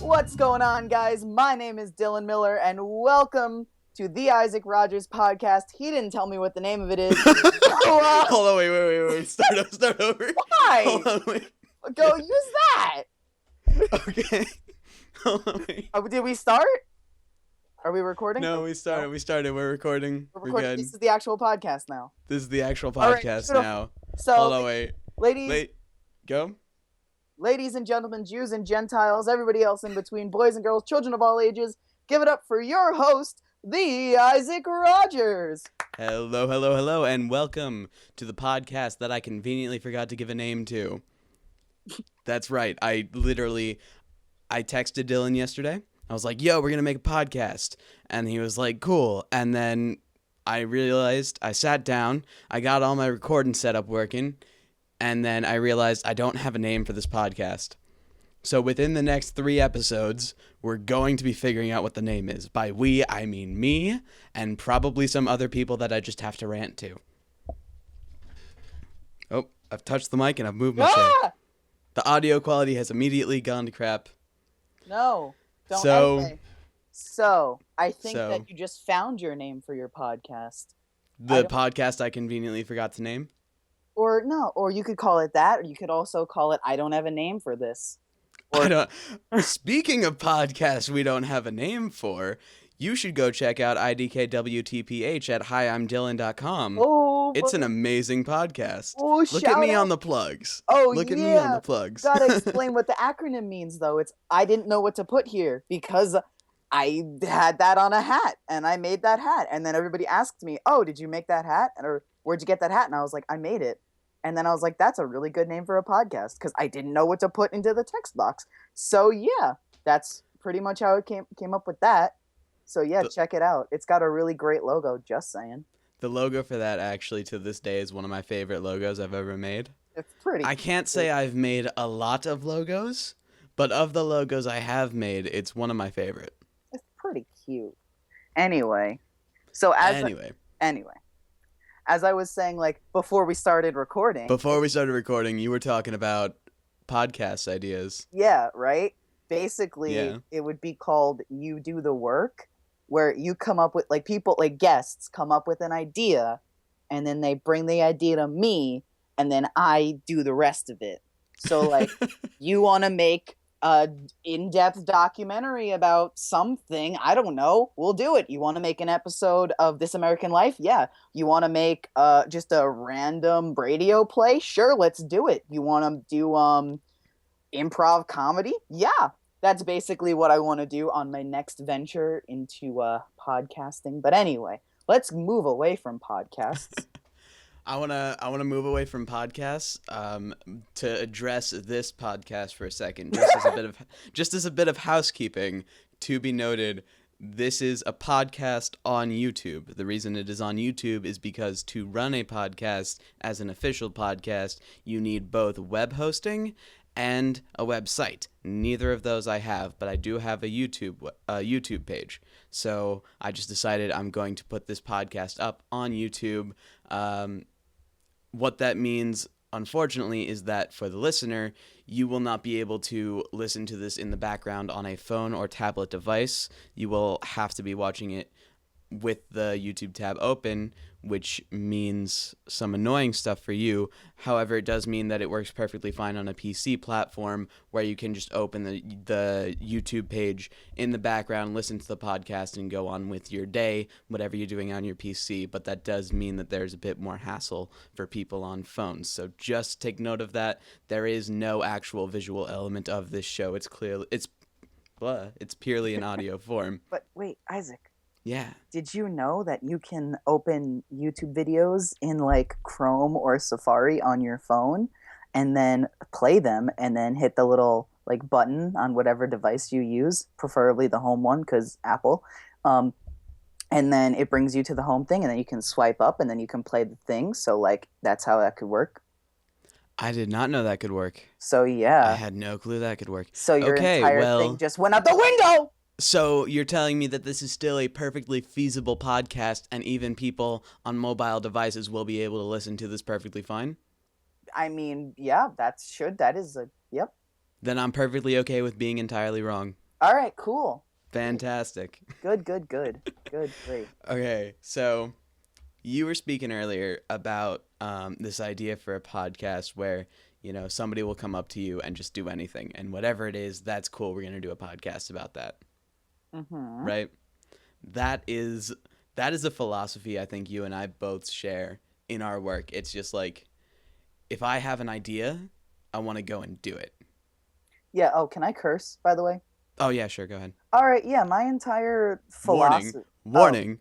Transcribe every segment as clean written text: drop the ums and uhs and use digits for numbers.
What's going on, guys? My name is Dylan Miller, and welcome to the Isaac Rogers podcast. He didn't tell me what the name of it is. Hold on, wait. Start over. Why? Hold on, wait. Go use that. Okay. Hold on, wait. Did we start? Are we recording? No, we started. We're recording. We're recording. This is the actual podcast now. This is the actual All podcast right, now. So, Hold on, wait. Go. Ladies and gentlemen, Jews and Gentiles, everybody else in between, boys and girls, children of all ages, give it up for your host, the Isaac Rogers. Hello, and welcome to the podcast that I conveniently forgot to give a name to. That's right. I texted Dylan yesterday. I was like, yo, we're going to make a podcast. And he was like, cool. And then I realized, I sat down, I got all my recording setup working, and then I realized I don't have a name for this podcast. So within the next 3 episodes, we're going to be figuring out what the name is. By we, I mean me, and probably some other people that I just have to rant to. Oh, I've touched the mic and I've moved my chair. The audio quality has immediately gone to crap. No, don't. I think that you just found your name for your podcast. The podcast I conveniently forgot to name? Or you could call it that, or you could also call it I don't have a name for this. Speaking of podcasts we don't have a name for, you should go check out IDKWTPH at hiimdylan.com. Oh, it's an amazing podcast. Oh, Look at me on the plugs. Look at me on the plugs. Gotta explain what the acronym means, though. I didn't know what to put here because I had that on a hat, and I made that hat. And then everybody asked me, oh, did you make that hat? Or where'd you get that hat? And I was like, I made it. And then I was like, that's a really good name for a podcast because I didn't know what to put into the text box. So, yeah, that's pretty much how it came up with that. So, yeah, check it out. It's got a really great logo, just saying. The logo for that, actually, to this day is one of my favorite logos I've ever made. It's pretty I can't say I've made a lot of logos, but of the logos I have made, it's one of my favorite. It's pretty cute. Anyway. As I was saying, like, before we started recording, you were talking about podcast ideas. Yeah, right? Basically, It would be called You Do the Work, where you come up with, like, people, like, guests come up with an idea, and then they bring the idea to me, and then I do the rest of it. So, like, you want to make an in-depth documentary about something, I don't know, we'll do it. You want to make an episode of This American Life? Yeah. You want to make just a random radio play? Sure, let's do it. You want to do improv comedy? Yeah. That's basically what I want to do on my next venture into podcasting. But anyway, let's move away from podcasts. I wanna move away from podcasts to address this podcast for a second, just as a bit of housekeeping. To be noted, this is a podcast on YouTube. The reason it is on YouTube is because to run a podcast as an official podcast, you need both web hosting and a website. Neither of those I have, but I do have a YouTube page. So I just decided I'm going to put this podcast up on YouTube. What that means, unfortunately, is that for the listener, you will not be able to listen to this in the background on a phone or tablet device. You will have to be watching it with the YouTube tab open, which means some annoying stuff for you. However, it does mean that it works perfectly fine on a PC platform where you can just open the YouTube page in the background, listen to the podcast, and go on with your day, whatever you're doing on your PC. But that does mean that there's a bit more hassle for people on phones. So just take note of that. There is no actual visual element of this show. It's purely an audio form. But wait, Isaac. Yeah. Did you know that you can open YouTube videos in like Chrome or Safari on your phone and then play them and then hit the little like button on whatever device you use, preferably the home one because Apple. And then it brings you to the home thing and then you can swipe up and then you can play the thing. So like that's how that could work. I did not know that could work. So yeah. I had no clue that could work. So your entire thing just went out the window! So you're telling me that this is still a perfectly feasible podcast and even people on mobile devices will be able to listen to this perfectly fine? I mean, yeah, that is yep. Then I'm perfectly okay with being entirely wrong. All right, cool. Fantastic. Good, good, good. Good, great. Okay, so you were speaking earlier about this idea for a podcast where, somebody will come up to you and just do anything. And whatever it is, that's cool. We're going to do a podcast about that. Mm-hmm. Right? That is a philosophy I think you and I both share in our work. It's just like, if I have an idea, I want to go and do it. Yeah, oh, can I curse, by the way? Oh, yeah, sure. Go ahead. All right, yeah, my entire Warning, philosophy. Oh, warning,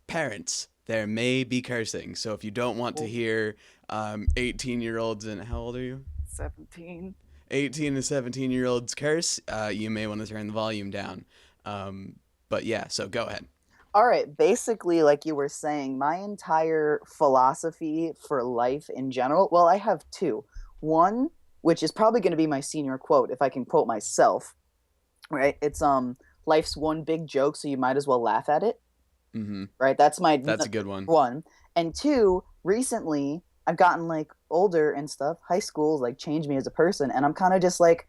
parents, there may be cursing. So if you don't want to well, hear 18-year-olds and how old are you? 17. 18 to 17-year-olds curse, you may want to turn the volume down. But yeah, so go ahead. All right, basically, like you were saying, my entire philosophy for life in general, well, I have two. One, which is probably going to be my senior quote, if I can quote myself, right? It's life's one big joke, so you might as well laugh at it. Mm-hmm. Right? That's my That's a good one. one. And two, recently I've gotten like older and stuff. High school like changed me as a person, and I'm kind of just like,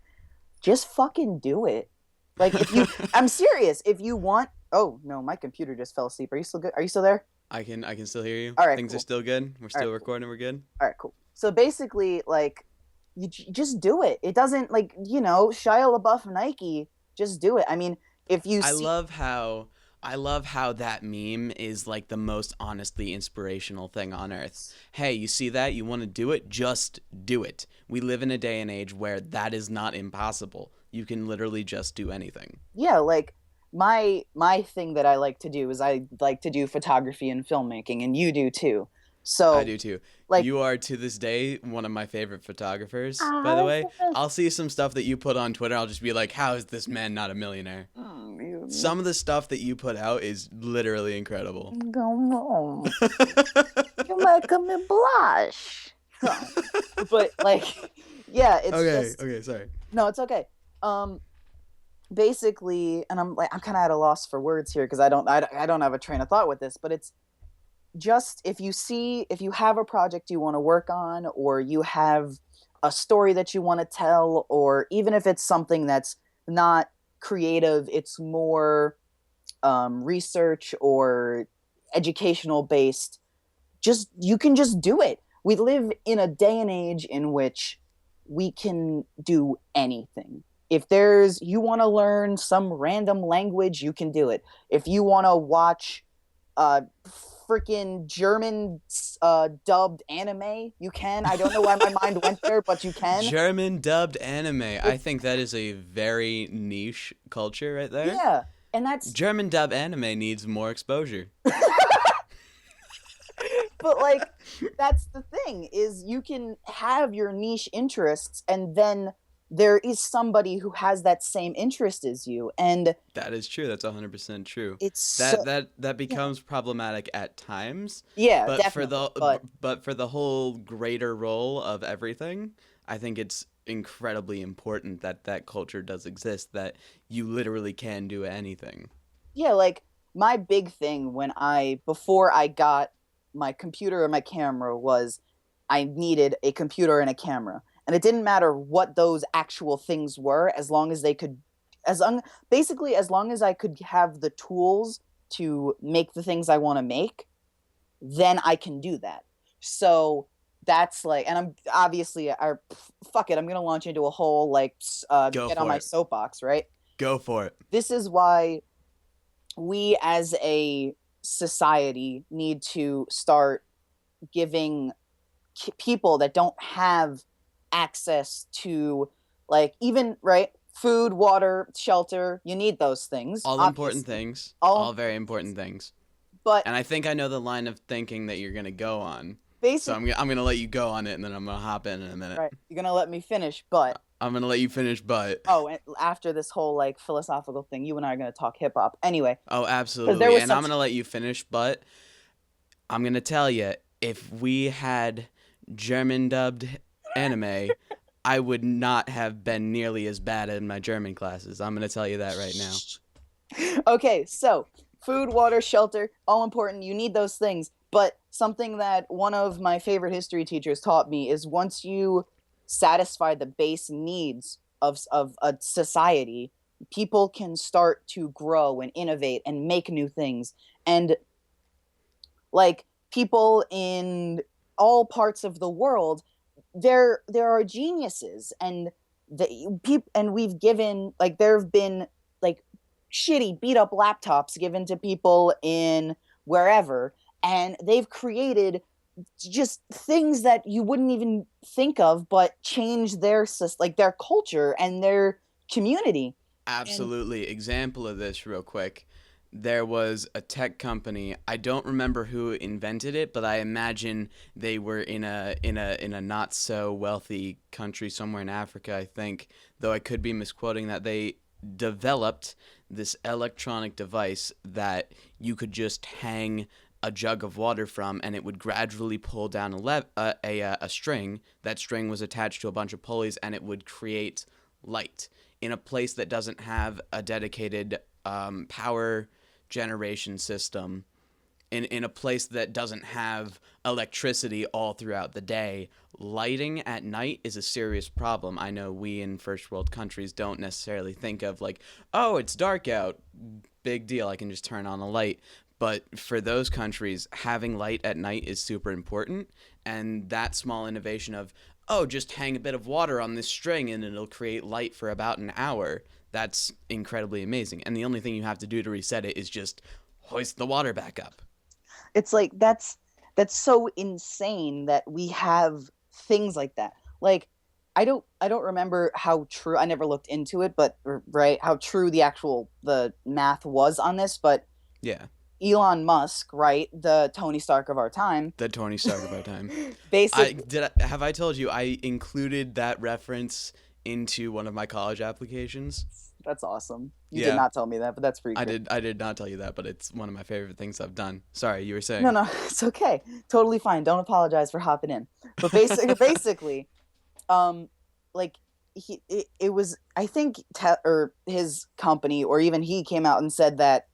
just fucking do it. Like if you, I'm serious. If you want, oh no, my computer just fell asleep. Are you still good? Are you still there? I can still hear you. All right, Things are cool. still good. We're All still right, cool. recording. We're good. All right, cool. So basically, like, just do it. It doesn't like Shia LaBeouf Nike. Just do it. I mean, if you I see, love how I love how that meme is like the most honestly inspirational thing on earth. Hey, you see that? You want to do it? Just do it. We live in a day and age where that is not impossible. You can literally just do anything. yeah, like my thing that I like to do is I like to do photography and filmmaking, and you do too. I So, do too. like, You are to this day one of my favorite photographers, by the ah, way. I'll see some stuff that you put on Twitter. I'll just be like, how is this man not a millionaire? Some of the stuff that you put out is literally incredible. come on, you're making me blush. But like, yeah, it's Okay, just okay, sorry. no, it's okay. Um, Basically, and I'm kind of at a loss for words here because I don't have a train of thought with this, but it's just if you have a project you want to work on, or you have a story that you want to tell, or even if it's something that's not creative, it's more research or educational based, just you can just do it. We live in a day and age in which we can do anything. If there's you want to learn some random language, you can do it. If you want to watch uh freaking German dubbed anime, you can. I don't know why my mind went there, but you can. German dubbed anime. I It's think that is a very niche culture right there. yeah, and that's German dub anime needs more exposure. but like that's the thing is you can have your niche interests, and then there is somebody who has that same interest as you, and That is true. That's 100% true. it's That so that that yeah, becomes problematic at times, yeah, but for definitely, the but but for the whole greater role of everything, I think it's incredibly important that that culture does exist, that you literally can do anything. yeah, like my big thing when I before I got my computer and my camera was I needed a computer and a camera. And it didn't matter what those actual things were, as long as they could as long basically as long as I could have the tools to make the things I want to make, then I can do that. So that's like, and I'm obviously, fuck it, I'm gonna launch into a whole like Go get on for my it. soapbox, right? Go for it. This is why we as a society need to start giving people that don't have access to like even right food, water, shelter, you need those things All important obviously, things. all All very important things. but And I think I know the line of thinking that you're gonna go on. So basic I'm gonna let you go on it, and then I'm gonna hop in a minute. right, you're gonna let me finish, but I'm gonna let you finish, but oh, and after this whole like philosophical thing, you and I are gonna talk hip hop anyway, oh, because there absolutely. was And some I'm gonna let you finish, but I'm gonna tell you, if we had German dubbed anime, I would not have been nearly as bad in my German classes. I'm gonna tell you that right now. okay, so food, water, shelter, all important. You need those things. But something that one of my favorite history teachers taught me is once you satisfy the base needs of a society, people can start to grow and innovate and make new things. And like people in all parts of the world, there are geniuses, and the people, and we've given, like, there have been like shitty beat up laptops given to people in wherever, and they've created just things that you wouldn't even think of, but change their like their culture and their community. And Absolutely. Example of this, real quick. There was a tech company. I don't remember who invented it, but I imagine they were in a not so wealthy country somewhere in Africa, I think. Though I could be misquoting that. They developed this electronic device that you could just hang a jug of water from, and it would gradually pull down a string. That string was attached to a bunch of pulleys, and it would create light in a place that doesn't have a dedicated power generation system, in a place that doesn't have electricity all throughout the day. Lighting at night is a serious problem. I know we in first world countries don't necessarily think of like, oh, it's dark out, big deal, I can just turn on a light. But for those countries, having light at night is super important. And that small innovation of, oh, just hang a bit of water on this string and it'll create light for about an hour, that's incredibly amazing. And the only thing you have to do to reset it is just hoist the water back up. it's like that's so insane that we have things like that. Like, I don't remember how true, I never looked into it, but right, how true the math was on this, but Yeah, Elon Musk, right, the Tony Stark of our time, the Tony Stark of our time. basically. Have I told you I included that reference into one of my college applications? That's awesome. You did Yeah, not tell me that, but that's pretty great. I did not tell you that, but it's one of my favorite things I've done. Sorry, you were No, saying. no, it's okay. Totally fine. Don't apologize for hopping in. But basically, um, like it was, I think, or his company, or even he came out and said that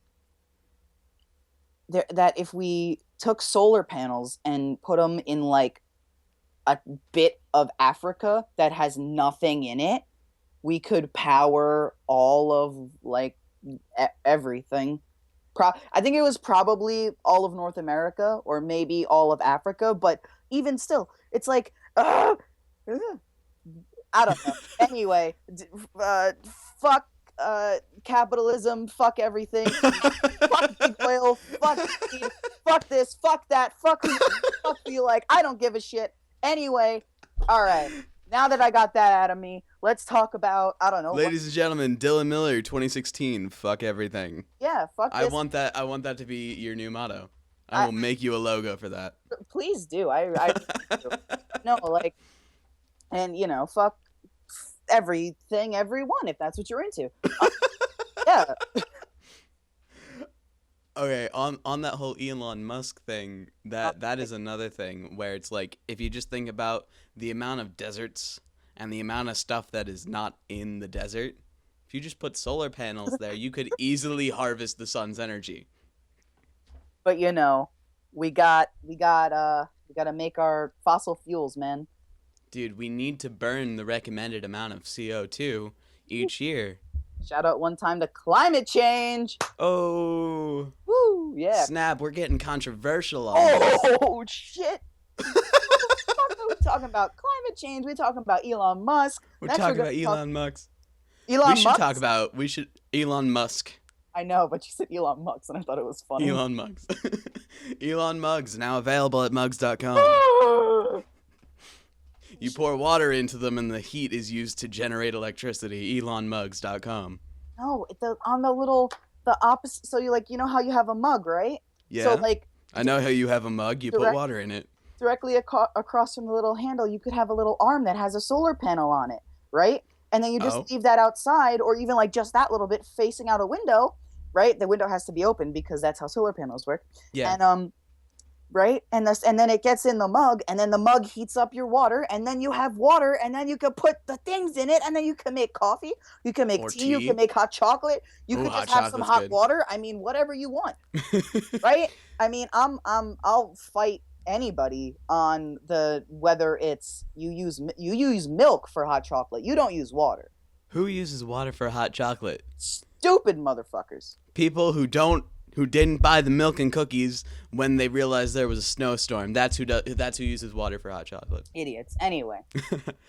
that if we took solar panels and put them in like a bit of Africa that has nothing in it, we could power all of like everything. I think it was probably all of North America or maybe all of Africa, but even still, it's like, I don't know. Anyway, fuck capitalism, fuck everything, fuck big oil, fuck weed, fuck this, fuck that, fuck you like. I don't give a shit. Anyway, all right. Now that I got that out of me, let's talk about, I don't know. Ladies and gentlemen, Dylan Miller, 2016. Fuck everything. Yeah, fuck I this. want that. I want that to be your new motto. I will make you a logo for that. Please do. I do. No, like, and fuck everything, everyone, if that's what you're into. Yeah. Okay, on that whole Elon Musk thing, that is another thing where it's like, if you just think about the amount of deserts and the amount of stuff that is not in the desert, if you just put solar panels there, you could easily harvest the sun's energy. But we gotta make our fossil fuels, man. Dude, we need to burn the recommended amount of CO2 each year. Shout out one time to climate change. Oh, Woo, yeah. snap, we're getting controversial on this. Oh shit. What the fuck are we talking about? Climate change. We're talking about Elon Musk. We're Next talking gonna about Elon Musk. Elon Musk? Elon Musk. I know, but you said Elon Musk, and I thought it was funny. Elon Musk. Elon Mugs, now available at mugs.com. You pour water into them and the heat is used to generate electricity. ElonMugs.com. No, on the opposite. So you know how you have a mug, right? Yeah. So like, I know how you have a mug. You put water in it. Directly across from the little handle, you could have a little arm that has a solar panel on it, right? And then you just leave that outside, or even like just that little bit facing out a window, right? The window has to be open because that's how solar panels work. Yeah. And right? And then it gets in the mug, and then the mug heats up your water, and then you have water, and then you can put the things in it, and then you can make coffee, you can make tea, you can make hot chocolate, you can just have some hot water. I mean, whatever you want. Right? I mean, I'll fight anybody on whether it's you use milk for hot chocolate. You don't use water. Who uses water for hot chocolate? Stupid motherfuckers. People who didn't buy the milk and cookies when they realized there was a snowstorm. That's who uses water for hot chocolate. Idiots. Anyway.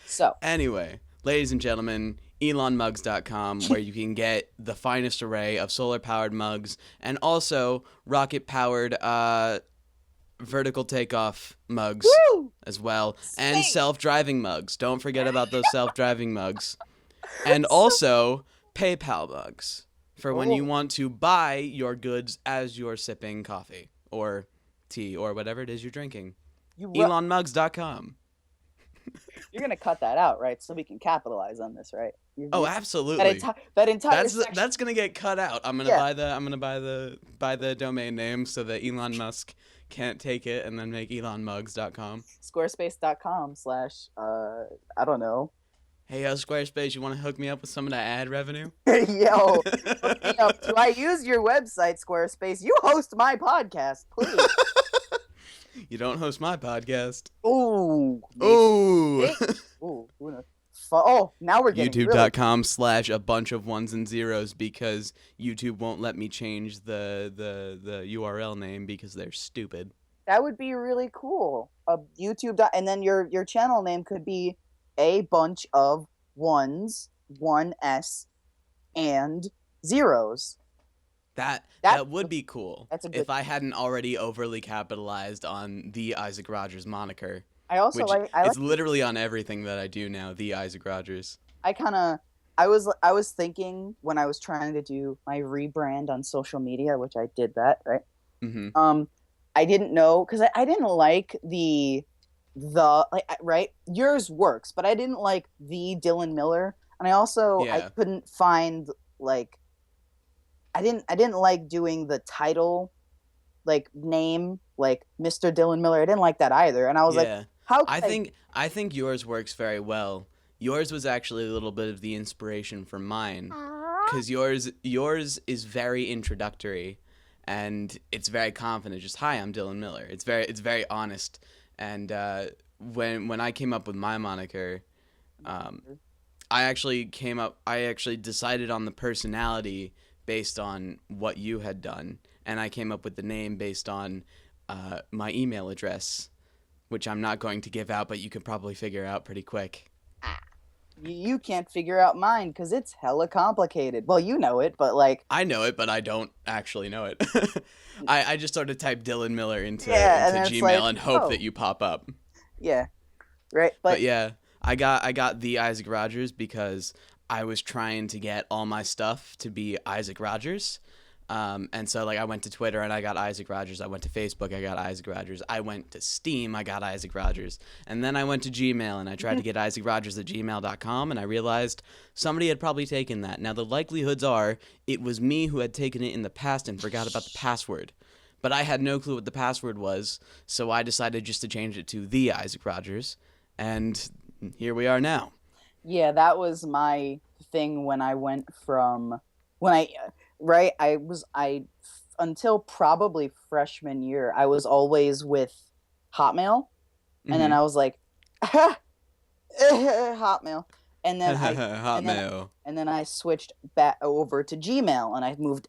So. Anyway, ladies and gentlemen, elonmugs.com, where you can get the finest array of solar-powered mugs and also rocket-powered vertical takeoff mugs. Woo! As well, and self-driving mugs. Don't forget about those self-driving mugs. And also PayPal mugs for when you want to buy your goods as you're sipping coffee or tea or whatever it is you're drinking. elonmugs.com. You're going to cut that out, right? So we can capitalize on this, right? Oh, absolutely. That entire that's going to get cut out. I'm going to buy the domain name so that Elon Musk can't take it and then make elonmugs.com. Squarespace.com/ I don't know. Hey, Squarespace, you want to hook me up with some of that ad revenue? Yo, hook me up. Do I use your website, Squarespace? You host my podcast, please. You don't host my podcast. Ooh. Ooh. Ooh. Oh, now we're getting YouTube.com/ a bunch of ones and zeros because YouTube won't let me change the URL name because they're stupid. That would be really cool. YouTube. And then your channel name could be a bunch of ones, 1S, and zeros. That would be cool. That's a good if I hadn't already overly capitalized on the Isaac Rogers moniker. I also it's literally on everything that I do now, the Isaac Rogers. I was thinking when I was trying to do my rebrand on social media, which I did that, right? Mm-hmm. I didn't know because I didn't like the right. Yours works, but I didn't like the Dylan Miller, and I also I couldn't find like I didn't like doing the title like name like Mr. Dylan Miller. I didn't like that either, and I was like, how? I think yours works very well. Yours was actually a little bit of the inspiration for mine, because yours is very introductory, and it's very confident. Just hi, I'm Dylan Miller. It's very honest. And when I came up with my moniker, I actually decided on the personality based on what you had done, and I came up with the name based on my email address, which I'm not going to give out, but you could probably figure out pretty quick. You can't figure out mine because it's hella complicated. Well, you know it, but like... I know it, but I don't actually know it. I just sort of type Dylan Miller into Gmail and hope that you pop up. Yeah, right. But yeah, I got the Isaac Rogers because I was trying to get all my stuff to be Isaac Rogers. And so like I went to Twitter and I got Isaac Rogers. I went to Facebook, I got Isaac Rogers. I went to Steam, I got Isaac Rogers. And then I went to Gmail and I tried to get Isaac Rogers at gmail.com, and I realized somebody had probably taken that. Now the likelihoods are it was me who had taken it in the past and forgot about the password. But I had no clue what the password was, so I decided just to change it to the Isaac Rogers, and here we are now. Yeah, that was my thing when I went from until probably freshman year, I was always with Hotmail, and then I was like, Hotmail, and then Hotmail, and then I switched back over to Gmail, and I moved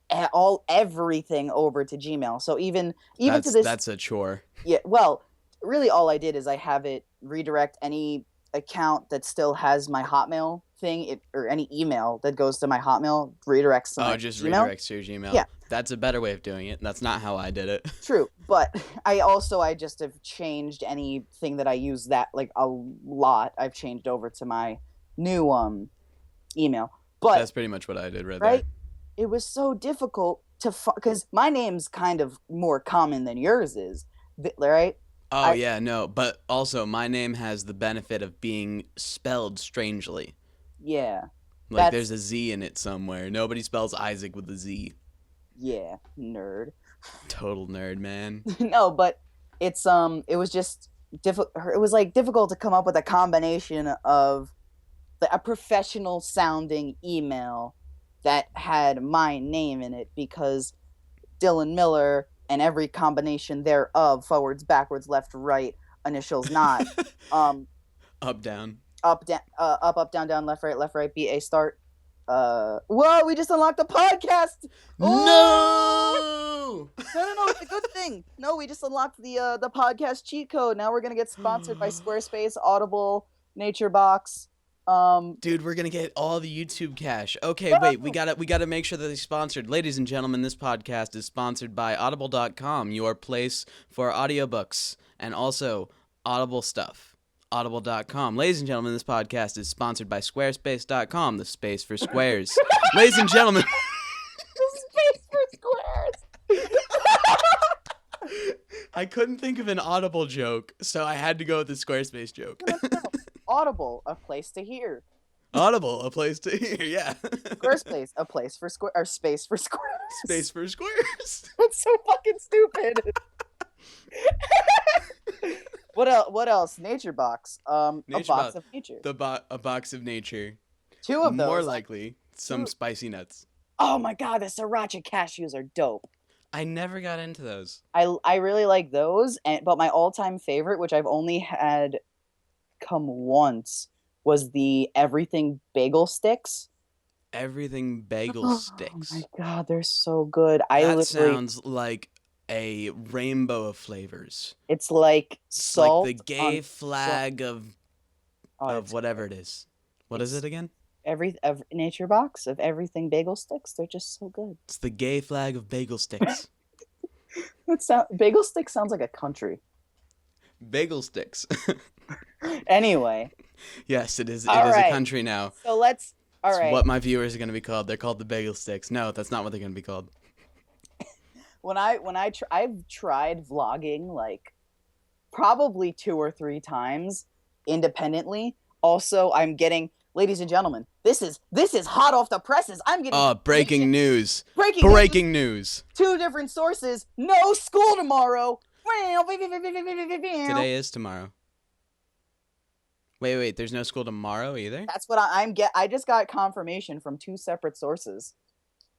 everything over to Gmail. So even to this, that's a chore. Yeah, well, really, all I did is I have it redirect any account that still has my Hotmail thing, or any email that goes to my Hotmail redirects to my just Gmail. Redirects to your Gmail. Yeah, that's a better way of doing it. That's not how I did it. True, but I just have changed anything that I use that like a lot. I've changed over to my new email. But that's pretty much what I did right there. It was so difficult to because my name's kind of more common than yours is, right? Oh, yeah, no, but also my name has the benefit of being spelled strangely. Yeah. Like there's a Z in it somewhere. Nobody spells Isaac with a Z. Yeah, nerd. Total nerd, man. No, but it was just difficult. It was like difficult to come up with a combination of a professional sounding email that had my name in it, because Dylan Miller and every combination thereof, forwards, backwards, left, right, initials not. Up, down. Up, down, down, left, right, BA, start. Whoa, we just unlocked the podcast. Oh! No, it's a good thing. No, we just unlocked the podcast cheat code. Now we're gonna get sponsored by Squarespace, Audible, NatureBox. Dude, we're gonna get all the YouTube cash. Okay, wait, we gotta make sure that they're sponsored. Ladies and gentlemen, this podcast is sponsored by Audible.com, your place for audiobooks and also Audible stuff. Audible.com. Ladies and gentlemen, this podcast is sponsored by Squarespace.com, the space for squares. Ladies and gentlemen, the space for squares. I couldn't think of an Audible joke, so I had to go with the Squarespace joke. No. Audible, a place to hear. Audible, a place to hear, yeah. Squarespace, a place for space for squares. Space for squares. That's so fucking stupid. What else? Nature box. A box of nature. A box of nature. 2 of those. More likely, some spicy nuts. Oh my god, the sriracha cashews are dope. I never got into those. I really like those, but my all-time favorite, which I've only had come once, was the everything bagel sticks. Everything bagel sticks. Oh my god, they're so good. That sounds like a rainbow of flavors. It's like salt. Like the gay flag of whatever it is. What is it again? Every nature box of everything bagel sticks. They're just so good. It's the gay flag of bagel sticks. Bagel sticks sounds like a country. Bagel sticks. Anyway. Yes, it is. It is a country now. So let's. All right. What my viewers are going to be called. They're called the bagel sticks. No, that's not what they're going to be called. I've tried vlogging like probably 2 or 3 times independently. Also, I'm getting, ladies and gentlemen, this is hot off the presses. I'm getting breaking news. Breaking news. 2 different sources. No school tomorrow. Today is tomorrow. Wait, there's no school tomorrow either? That's what I just got confirmation from 2 separate sources.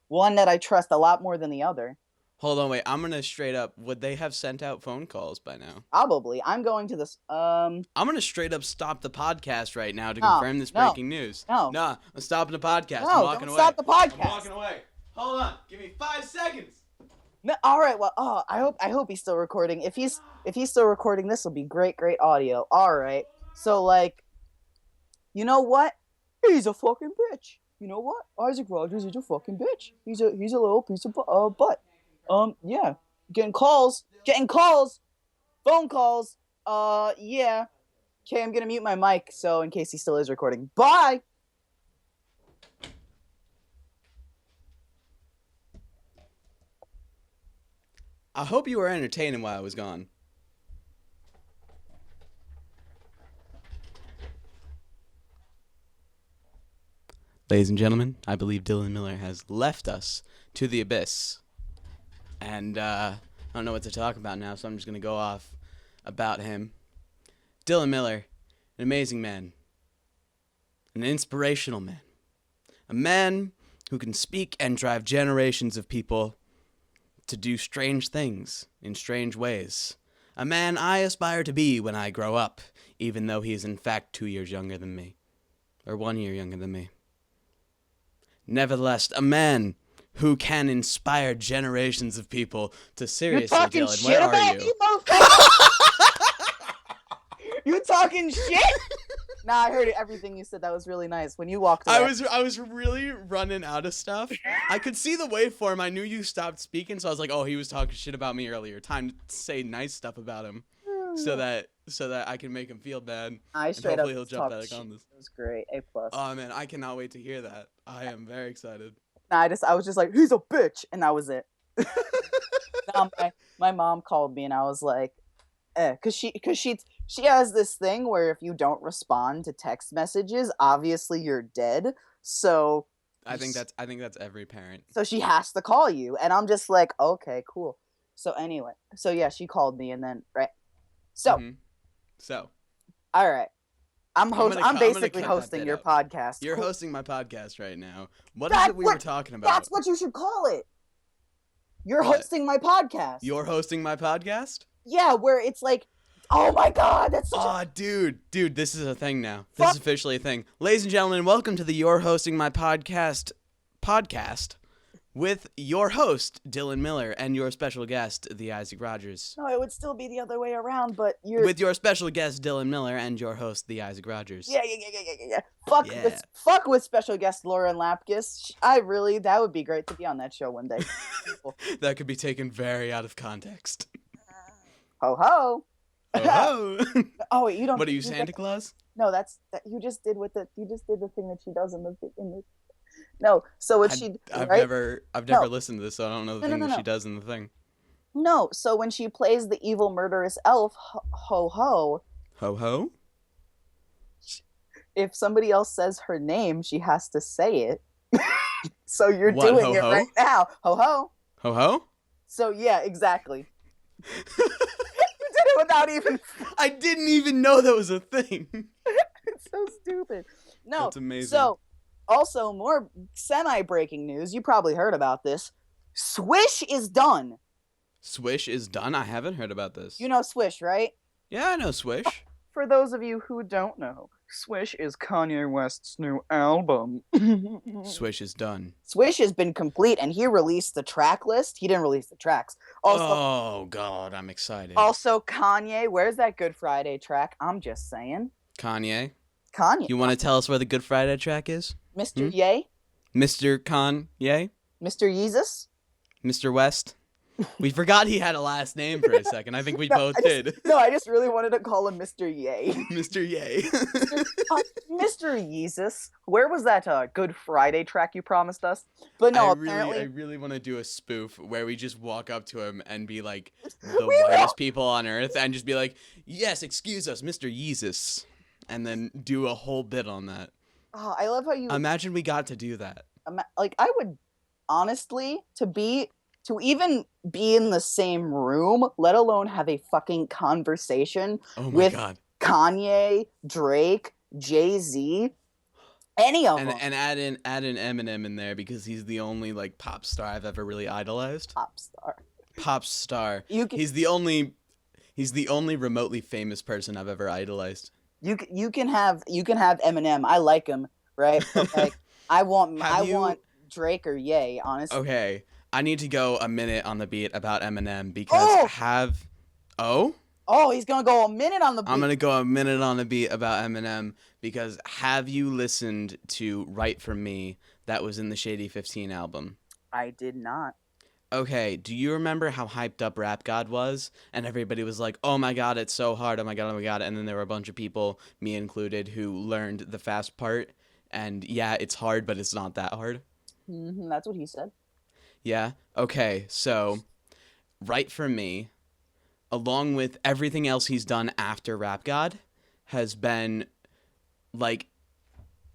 One that I trust a lot more than the other. Hold on, wait. I'm gonna straight up. Would they have sent out phone calls by now? Probably. I'm going to this. I'm gonna straight up stop the podcast right now to confirm this breaking news. No, I'm stopping the podcast. No, I'm walking away. Stop the podcast. I'm walking away. Hold on. Give me 5 seconds. No, all right. Well, I hope he's still recording. If he's still recording, this will be great audio. All right. So like, you know what? He's a fucking bitch. You know what? Isaac Rogers is a fucking bitch. He's a little piece of butt. Yeah. Getting calls. Phone calls. Yeah. Okay, I'm gonna mute my mic so in case he still is recording. Bye! I hope you were entertaining while I was gone. Ladies and gentlemen, I believe Dylan Miller has left us to the abyss. And I don't know what to talk about now, so I'm just going to go off about him. Dylan Miller, an amazing man. An inspirational man. A man who can speak and drive generations of people to do strange things in strange ways. A man I aspire to be when I grow up, even though he is in fact 2 years younger than me. Or 1 year younger than me. Nevertheless, a man who can inspire generations of people to seriously, You're talking Dylan, shit where are about you? me, motherfucker? You talking shit? Nah, I heard everything you said. That was really nice. When you walked away. I was really running out of stuff. I could see the waveform. I knew you stopped speaking, so I was like, oh, he was talking shit about me earlier. Time to say nice stuff about him. So that I can make him feel bad. I straight hopefully up he'll jump back on this. It was great. A+. Oh man, I cannot wait to hear that. I am very excited. Nah, I was just like, he's a bitch, and that was it. Now, my mom called me, and I was like, cause she has this thing where if you don't respond to text messages, obviously you're dead. So I think that's every parent. So she has to call you, and I'm just like, okay, cool. So anyway, so yeah, she called me, and then right. So, all right. I'm basically hosting your podcast. You're hosting my podcast right now. What is it we were talking about? That's what you should call it. You're hosting my podcast. You're hosting my podcast? Yeah, where it's like Oh my god, that's such Oh, dude, this is a thing now. This Fuck. is officially a thing. Ladies and gentlemen, welcome to the You're Hosting My podcast with your host, Dylan Miller, and your special guest, TheIzaacRogers. No, it would still be the other way around, but you're... With your special guest, Dylan Miller, and your host, TheIzaacRogers. Yeah. Fuck with special guest Lauren Lapkus. That would be great to be on that show one day. That could be taken very out of context. Ho ho. Oh, Oh wait, you don't. What are you, Santa Claus? No, you just did the thing that she does in the. No, so what I've right? never listened to this, so I don't know the thing that she does in the thing. No, so when she plays the evil murderous elf, ho ho. Ho ho. If somebody else says her name, she has to say it. So you're What, doing ho-ho? it right now, ho ho. Ho ho. So yeah, exactly. You did it without even. I didn't even know that was a thing. It's so stupid. No, that's amazing. So, also more semi-breaking news. You probably heard about this. Swish is done. Swish is done? I haven't heard about this. You know Swish, right? Yeah, I know Swish. For those of you who don't know, Swish is Kanye West's new album. Swish is done. Swish has been complete, and he released the track list. He didn't release the tracks. Also, oh, God, I'm excited. Also, Kanye, where's that Good Friday track? I'm just saying. Kanye? You want to tell us where the Good Friday track is? Mr. Ye? Mr. Kanye? Mr. Yeezus? Mr. West? We forgot he had a last name for a second. I think we both did. No, I just really wanted to call him Mr. Ye. Mr. Ye. Mr. Yeezus, where was that Good Friday track you promised us? But no, apparently... I really want to do a spoof where we just walk up to him and be like the whitest people on earth and just be like, yes, excuse us, Mr. Yeezus. And then do a whole bit on that. Oh, I love how you... Imagine we got to do that. I would, honestly, to even be in the same room, let alone have a fucking conversation with Kanye, Drake, Jay-Z, any of them. And add in Eminem in there because he's the only like pop star I've ever really idolized. Pop star. He's the only remotely famous person I've ever idolized. You can have Eminem. I like him, right? But, like, I want Drake or Ye, honestly. Okay. I need to go a minute on the beat about Eminem because he's gonna go a minute on the beat. I'm gonna go a minute on the beat about Eminem because have you listened to Right From Me that was in the Shady 15 album? I did not. Okay, do you remember how hyped up Rap God was? And everybody was like, oh my god, it's so hard, oh my god. And then there were a bunch of people, me included, who learned the fast part. And yeah, it's hard, but it's not that hard. Mm-hmm, that's what he said. Yeah? Okay, so Right From Me, along with everything else he's done after Rap God, has been like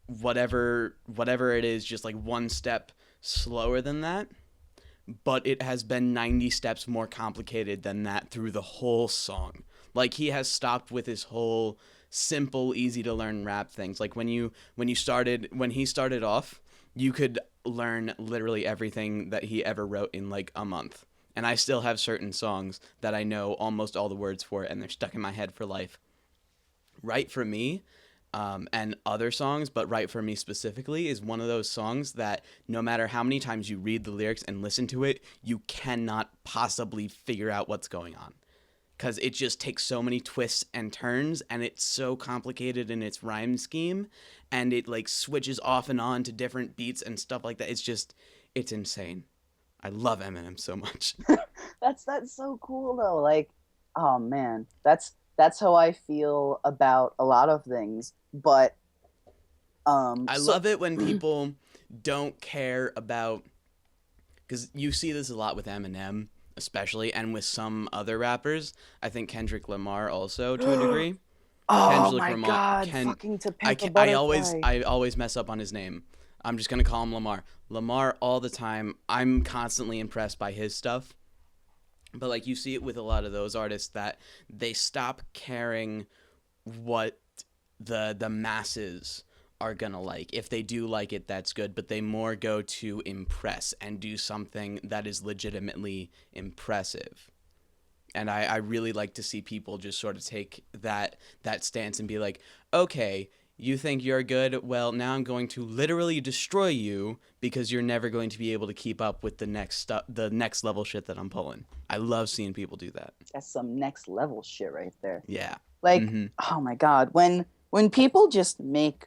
whatever it is, just like one step slower than that. But it has been 90 steps more complicated than that through the whole song. Like, he has stopped with his whole simple, easy to learn rap things. Like when he started off, you could learn literally everything that he ever wrote in like a month. And I still have certain songs that I know almost all the words for, and they're stuck in my head for life. Right From Me, and other songs, but Right For Me specifically, is one of those songs that no matter how many times you read the lyrics and listen to it, you cannot possibly figure out what's going on. Because it just takes so many twists and turns, and it's so complicated in its rhyme scheme, and it like switches off and on to different beats and stuff like that. It's insane. I love Eminem so much. That's so cool though. Like, oh man, that's how I feel about a lot of things. But I love it when people don't care about, because you see this a lot with Eminem especially, and with some other rappers. I think Kendrick Lamar also to a degree. Fucking To Pimp a Butterfly. I always mess up on his name. I'm just gonna call him Lamar. Lamar all the time. I'm constantly impressed by his stuff. But like you see it with a lot of those artists that they stop caring what the masses are gonna like. If they do like it, that's good, but they more go to impress and do something that is legitimately impressive. And I really like to see people just sort of take that stance and be like, okay, you think you're good? Well, now I'm going to literally destroy you because you're never going to be able to keep up with the next level shit that I'm pulling. I love seeing people do that. That's some next level shit right there. Yeah. Like, oh my God, when people just make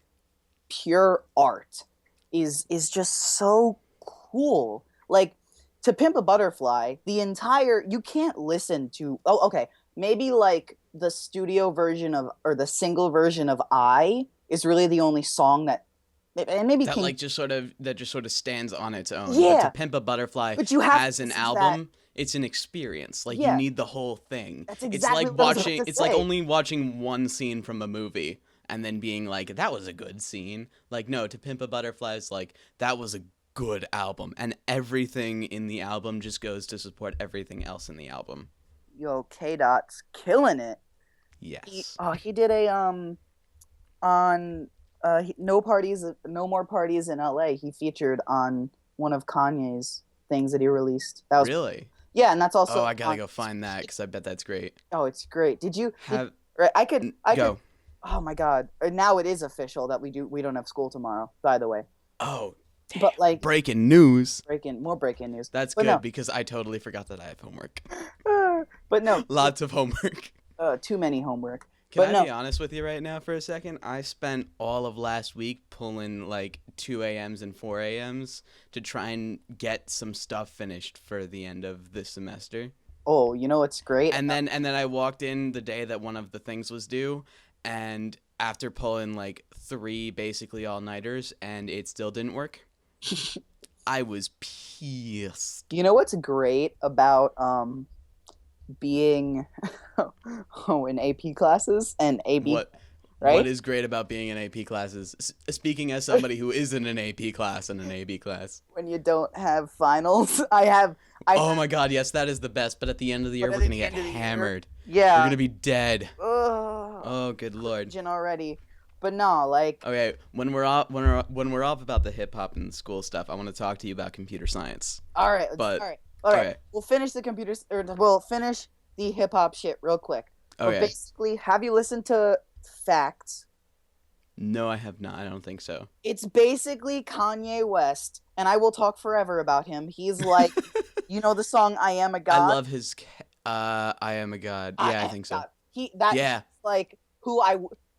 pure art is just so cool. Like, To Pimp a Butterfly, you can't listen to, okay, maybe like the studio version of, or the single version of I is really the only song that, and maybe that just sort of stands on its own. Yeah. But To Pimp a Butterfly But you have as an album, it's an experience. Like, you need the whole thing. That's exactly it's like what I was about watching to it's like say. only watching one scene from a movie and then being like, that was a good scene. Like, no, To Pimp a Butterfly is like, that was a good album, and everything in the album just goes to support everything else in the album. Yo, K-Dot's killing it. Yes. He did a on No More Parties in LA. He featured on one of Kanye's things that he released. That was really. Yeah, and that's also. Oh, I gotta go find that because I bet that's great. Oh, it's great. Did you have? Right, I could. Go. Oh my God! Now it is official that we don't have school tomorrow. By the way. Oh. Damn. But like breaking news. More breaking news. That's good, no. Because I totally forgot that I have homework. But no. Lots of homework. Too many homework. Can I be honest with you right now for a second? I spent all of last week pulling like 2 a.m.s and 4 a.m.s to try and get some stuff finished for the end of this semester. Oh, you know what's great? And then I walked in the day that one of the things was due, and after pulling like 3 basically all-nighters and it still didn't work. I was pissed. You know what's great about being in AP classes and AB? Right? What is great about being in AP classes? Speaking as somebody who is in an AP class and an AB class. When you don't have finals, oh my God, yes, that is the best. But at the end of the year, we're gonna get hammered. Yeah, we're gonna be dead. Ugh. Oh, good Lord. Already. But no, like. Okay, when we're off about the hip hop and school stuff, I want to talk to you about computer science. All right. But all right. We'll finish the computers, or we'll finish the hip hop shit real quick. Okay. Basically, have you listened to Facts? No, I have not. I don't think so. It's basically Kanye West, and I will talk forever about him. He's like, you know the song "I Am a God." I love his. I Am a God. Yeah, I think so. God. Like who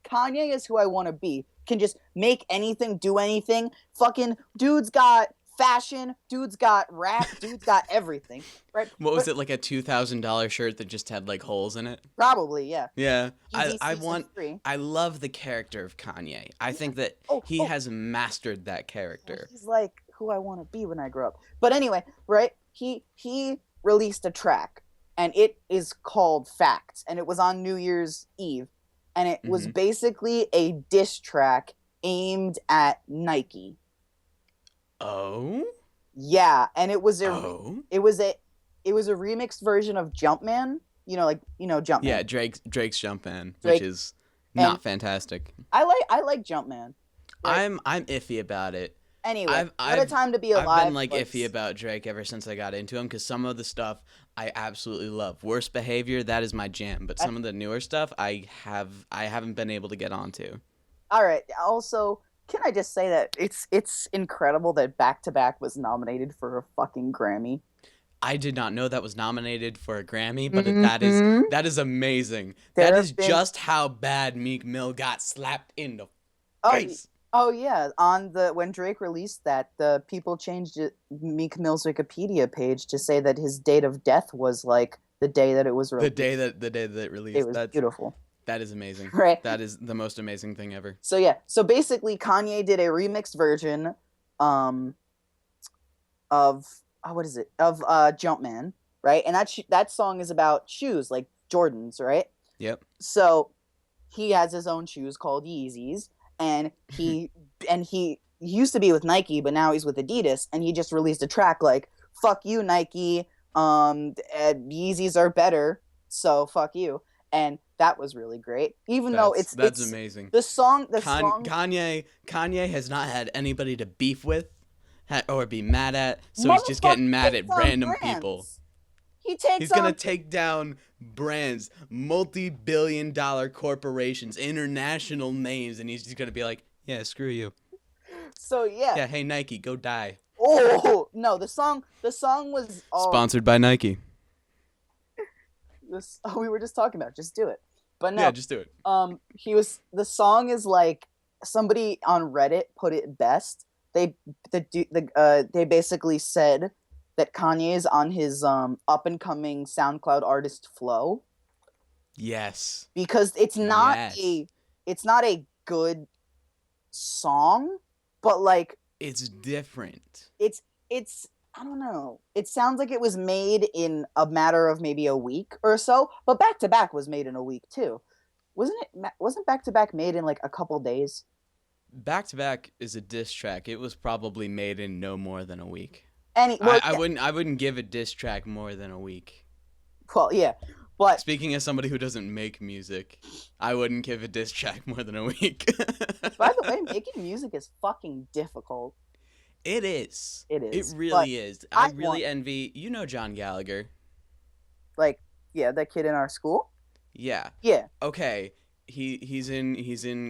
Kanye is who I want to be. Can just make anything, do anything. Fucking dude's got fashion, dude's got rap, dude's got everything. Right? What was it, like a $2,000 shirt that just had like holes in it? Probably, yeah. Yeah. I love the character of Kanye. I think that he has mastered that character. He's like who I want to be when I grow up. But anyway, right? He released a track, and it is called Facts, and it was on New Year's Eve. And it was basically a diss track aimed at Nike. Oh? Yeah, and it was a remixed version of Jumpman. Jumpman. Yeah, Drake's Jumpman, which is not fantastic. I like Jumpman. Right? I'm iffy about it. Anyway, what a time to be alive. I've been iffy about Drake ever since I got into him, because some of the stuff I absolutely love. Worst Behavior, that is my jam. But some of the newer stuff I haven't been able to get onto. All right. Also, can I just say that it's incredible that Back to Back was nominated for a fucking Grammy. I did not know that was nominated for a Grammy, but that is amazing. Just how bad Meek Mill got slapped in the face. Oh yeah, when Drake released that, the people changed Meek Mill's Wikipedia page to say that his date of death was like the day that it was released. The day that it released. It was beautiful. That is amazing. Right. That is the most amazing thing ever. So yeah, so basically Kanye did a remixed version of Jumpman, right? And that song is about shoes, like Jordans, right? Yep. So he has his own shoes called Yeezys. And he used to be with Nike, but now he's with Adidas, and he just released a track like "Fuck you, Nike. Yeezys are better, so fuck you." And that was really great. That's amazing. The song. Kanye has not had anybody to beef with or be mad at, so he's just getting mad at random people. he takes He's gonna on. take down brands, multi-billion-dollar corporations, international names, and he's just gonna be like, "Yeah, screw you. So yeah. Yeah, hey Nike, go die." Oh no, the song was all Sponsored by Nike. this. Oh, we were just talking about. Just do it. But Yeah, no, just do it. he was. The song is like somebody on Reddit put it best. They basically said that Kanye is on his up and coming SoundCloud artist flow Yes. because Yes. it's not a good song, but like It's different. it's I don't know. It sounds like it was made in a matter of maybe a week or so, but Back to Back was made in a week too. Wasn't Back to Back made in like a couple days? Back to Back is a diss track. It was probably made in no more than a week. Well, yeah. I wouldn't give a diss track more than a week. Well, yeah. But Speaking as somebody who doesn't make music, I wouldn't give a diss track more than a week. by the way, making music is fucking difficult. It is. It It is. But really is. I I really want envy. You know John Gallagher. like yeah, that kid in our school. Yeah. Yeah. Okay. He's in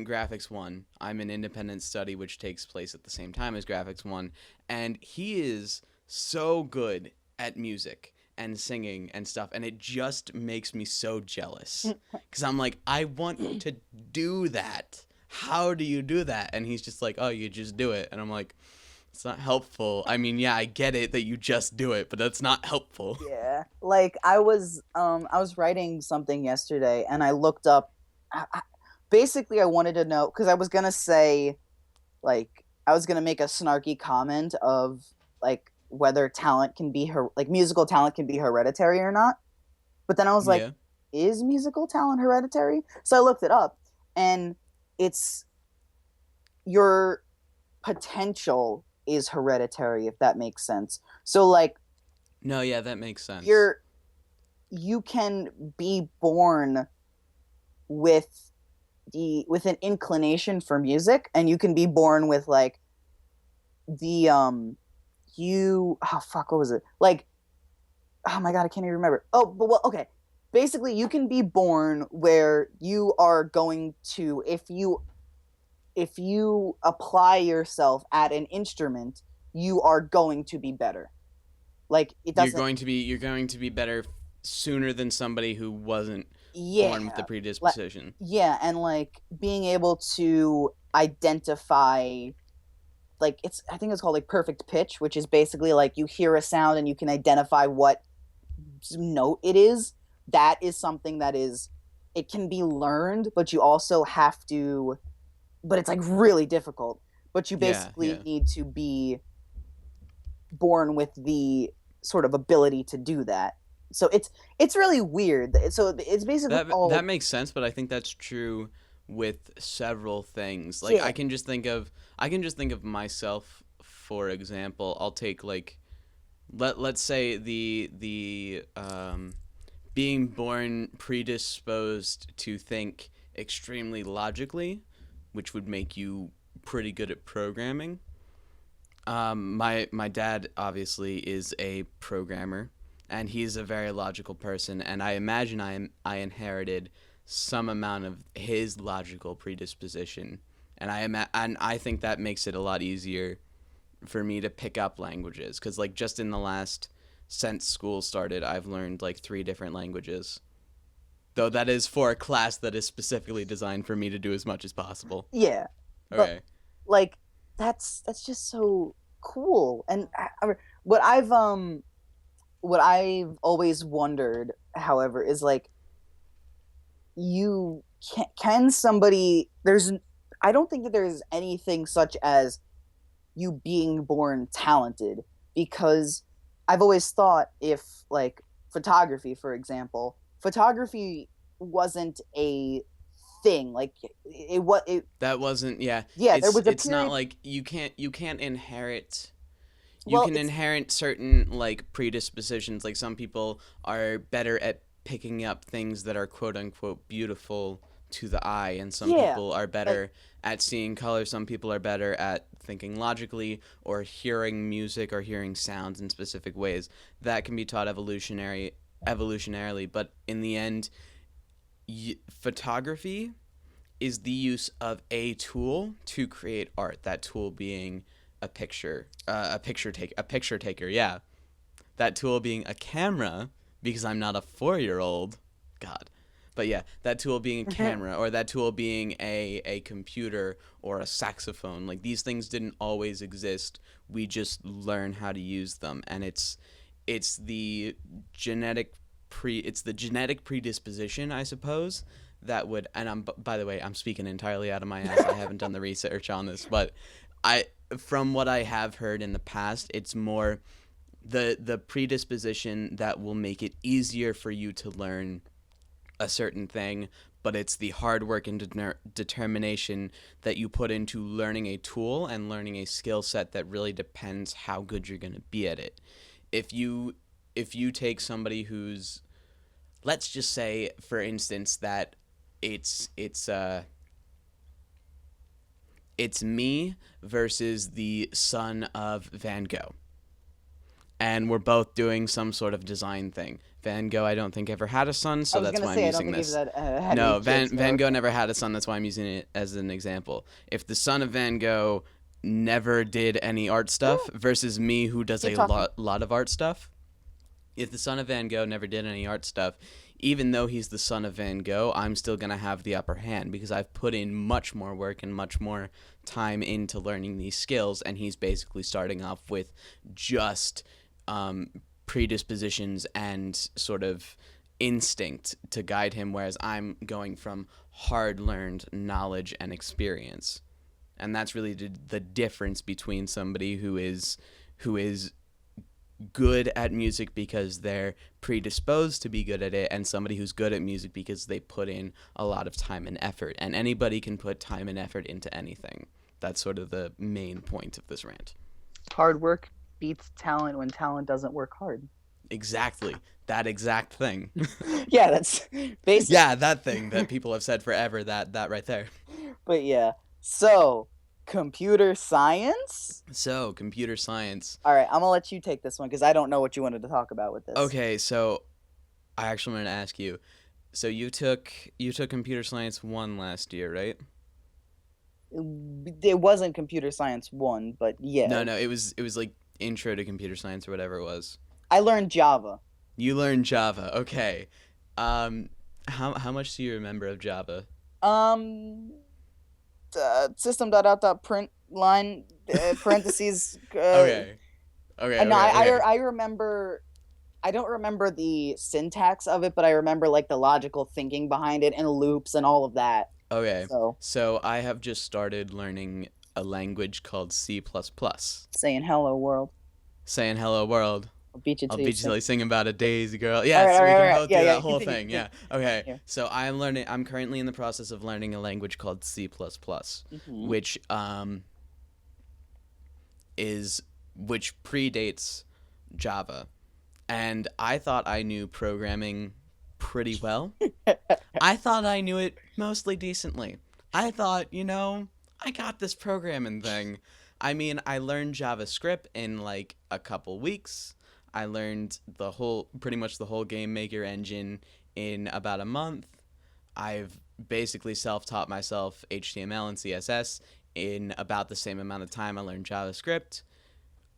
Graphics 1. I'm in Independent Study, which takes place at the same time as Graphics 1, and he is so good at music and singing and stuff, and it just makes me so jealous because I'm like, I want to do that. How do you do that? And he's just like, oh, you just do it. And I'm like, it's not helpful. I mean, yeah, I get it that you just do it, but that's not helpful. Yeah. Like I was writing something yesterday and I looked up basically I wanted to know cuz I was going to say like I was going to make a snarky comment of like whether talent can be like musical talent can be hereditary or not. But then I was like, Yeah. is musical talent hereditary? So I looked it up and it's your potential is hereditary if that makes sense. So like No, yeah, that makes sense. you can be born with with an inclination for music and you can be born with like the you oh fuck what was it like oh my god I can't even remember oh but well okay basically you can be born where you are going to if you apply yourself at an instrument you are going to be better like it doesn't You're going to be better sooner than somebody who wasn't yeah born with the predisposition. yeah and like being able to identify like it's I think it's called like perfect pitch which is basically like you hear a sound and you can identify what note it is that is something that is it can be learned but you also have to but it's like really difficult but you Yeah, basically yeah. need to be born with the sort of ability to do that so it's really weird so it's basically That all makes sense, but I think that's true with several things. Like yeah I can just think of myself for example. I'll take like let's say the being born predisposed to think extremely logically, which would make you pretty good at programming. My dad obviously is a programmer, and he's a very logical person, and I imagine I inherited some amount of his logical predisposition, and I think that makes it a lot easier for me to pick up languages, because like just in the last since school started, I've learned like 3 different languages. Though that is for a class that is specifically designed for me to do as much as possible. yeah but Okay. like that's just so cool and what I've always wondered however is like you can somebody there's I don't think that there's anything such as you being born talented because I've always thought if like photography for example photography wasn't a thing like it That wasn't yeah. yeah there was a It's not period like you can't inherit you well can it's inherit certain like predispositions. Like some people are better at picking up things that are quote unquote beautiful to the eye, and some yeah people are like better at seeing color. Some people are better at thinking logically or hearing music or hearing sounds in specific ways. That can be taught evolutionarily, but in the end, photography is the use of a tool to create art. That tool being a picture taker. Yeah, that tool being a camera, because I'm not a 4-year-old. God. But yeah, that tool being a camera, or that tool being a computer or a saxophone. Like, these things didn't always exist. We just learn how to use them, and it's the genetic predisposition, I suppose, that would. And by the way, I'm speaking entirely out of my ass. I haven't done the research on this, but from what I have heard in the past, it's more the predisposition that will make it easier for you to learn a certain thing, but it's the hard work and determination that you put into learning a tool and learning a skill set that really depends how good you're going to be at it. If you take somebody who's, let's just say, for instance, that it's me versus the son of Van Gogh, and we're both doing some sort of design thing. Van Gogh, I don't think, ever had a son, so that's why I'm using this. No, Van Gogh never had a son. That's why I'm using it as an example. If the son of Van Gogh never did any art stuff versus me, who does a lot of art stuff, if the son of Van Gogh never did any art stuff, even though he's the son of Van Gogh, I'm still going to have the upper hand because I've put in much more work and much more time into learning these skills, and he's basically starting off with just predispositions and sort of instinct to guide him, whereas I'm going from hard-learned knowledge and experience. And that's really the difference between somebody who is good at music because they're predisposed to be good at it, and somebody who's good at music because they put in a lot of time and effort. And anybody can put time and effort into anything. That's sort of the main point of this rant. Hard work beats talent when talent doesn't work hard. Exactly. That exact thing. Yeah, that's basically. Yeah, that thing that people have said forever, that right there. But yeah. So, computer science? So, computer science. All right, I'm going to let you take this one because I don't know what you wanted to talk about with this. Okay, so I actually wanted to ask you. So, you took computer science 1 last year, right? It wasn't computer science 1, but yeah. No, it was like intro to computer science or whatever it was. I learned Java. You learned Java. Okay. How much do you remember of Java? System.out.print line parentheses. Okay. No, I remember. I don't remember the syntax of it, but I remember like the logical thinking behind it and loops and all of that. Okay. So I have just started learning a language called C++. Saying hello world. Saying hello world. I'll beat you till you sing about a daisy girl. Yes, we can both do that whole thing. Yeah. Okay. Yeah. So I'm currently in the process of learning a language called C++, which predates Java. And I thought I knew programming pretty well. I thought I knew it mostly decently. I thought, I got this programming thing. I mean, I learned JavaScript in like a couple weeks. I learned pretty much the whole game maker engine in about a month. I've basically self-taught myself HTML and CSS in about the same amount of time I learned JavaScript.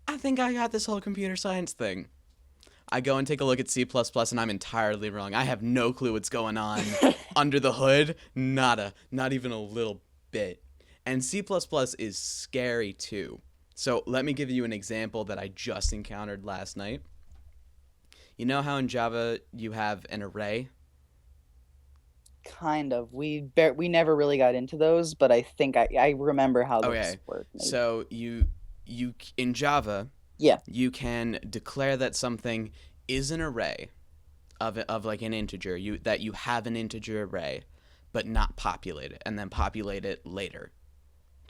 I think I got this whole computer science thing. I go and take a look at C++ and I'm entirely wrong. I have no clue what's going on under the hood. Nada. Not even a little bit. And C++ is scary too. So let me give you an example that I just encountered last night. You know how in Java you have an array? Kind of. We never really got into those, but I think I remember how those work. Maybe. So you in Java, you can declare that something is an array of like an integer. That you have an integer array, but not populate it, and then populate it later.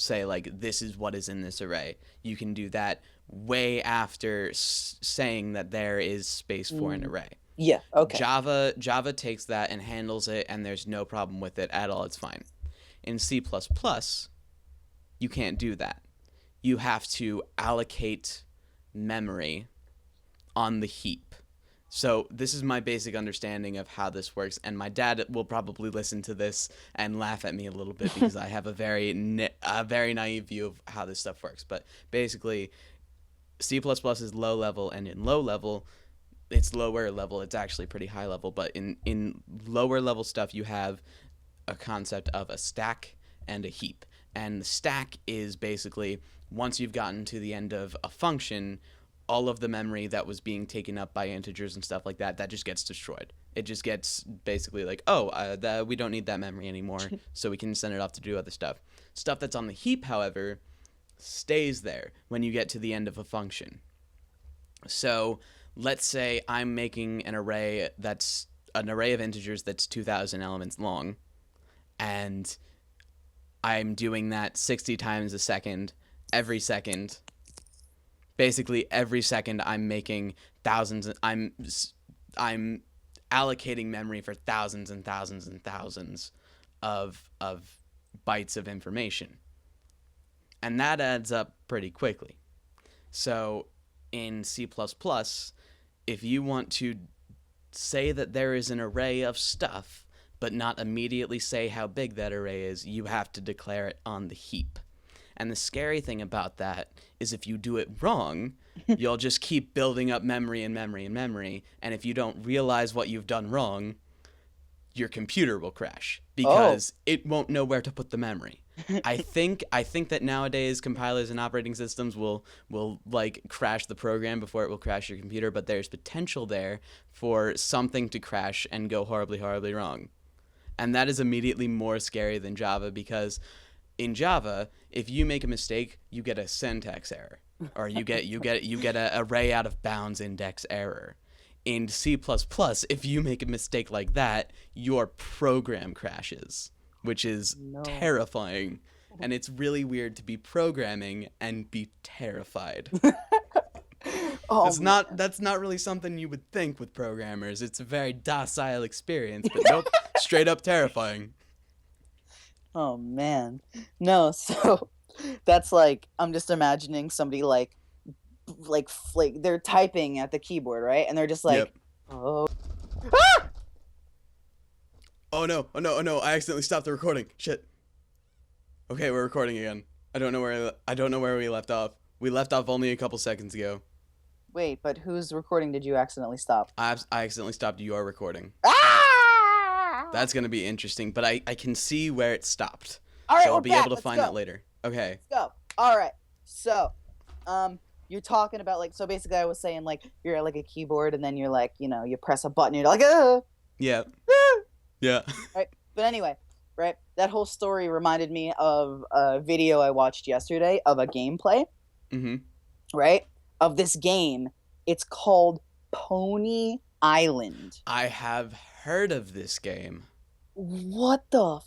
Say like this is what is in this array. You can do that way after saying that there is space for an array. Yeah, okay. Java takes that and handles it, and there's no problem with it at all. It's fine. In C++, you can't do that. You have to allocate memory on the heap. So this is my basic understanding of how this works, and my dad will probably listen to this and laugh at me a little bit because I have a very naive view of how this stuff works. But basically, C++ is low level, and in low level, it's lower level. It's actually pretty high level, but in lower level stuff, you have a concept of a stack and a heap. And the stack is basically once you've gotten to the end of a function, all of the memory that was being taken up by integers and stuff like that, that just gets destroyed. It just gets basically like, we don't need that memory anymore, so we can send it off to do other stuff. Stuff that's on the heap, however, stays there when you get to the end of a function. So let's say I'm making an array of integers that's 2,000 elements long, and I'm doing that 60 times a second, every second. Basically, every second I'm making thousands. I'm allocating memory for thousands and thousands and thousands of bytes of information, and that adds up pretty quickly. So in C++, if you want to say that there is an array of stuff, but not immediately say how big that array is, you have to declare it on the heap. And the scary thing about that is if you do it wrong, you'll just keep building up memory and memory and memory. And if you don't realize what you've done wrong, your computer will crash because it won't know where to put the memory. I think that nowadays compilers and operating systems will like crash the program before it will crash your computer, but there's potential there for something to crash and go horribly, horribly wrong. And that is immediately more scary than Java, because in Java, if you make a mistake, you get a syntax error, or you get a array out of bounds index error. In C++, if you make a mistake like that, your program crashes, which is terrifying. And it's really weird to be programming and be terrified. That's not really something you would think with programmers. It's a very docile experience, but nope, straight up terrifying. Oh man. No, so that's like, I'm just imagining somebody like they're typing at the keyboard, right? And they're just like, yep. Oh no, I accidentally stopped the recording. Shit. Okay, we're recording again. I don't know where we left off. We left off only a couple seconds ago. Wait, but whose recording did you accidentally stop? I accidentally stopped your recording. Ah! That's going to be interesting, but I can see where it stopped. All right, so I'll be able to find it later. Okay. Let's go. All right. So, you're talking about like, so basically I was saying like you're at like a keyboard and then you're like, you press a button and you're like, Yeah. Yeah. Right. But anyway, right? That whole story reminded me of a video I watched yesterday of a gameplay. Mm-hmm. Right? Of this game. It's called Pony Island. I have heard of this game. What the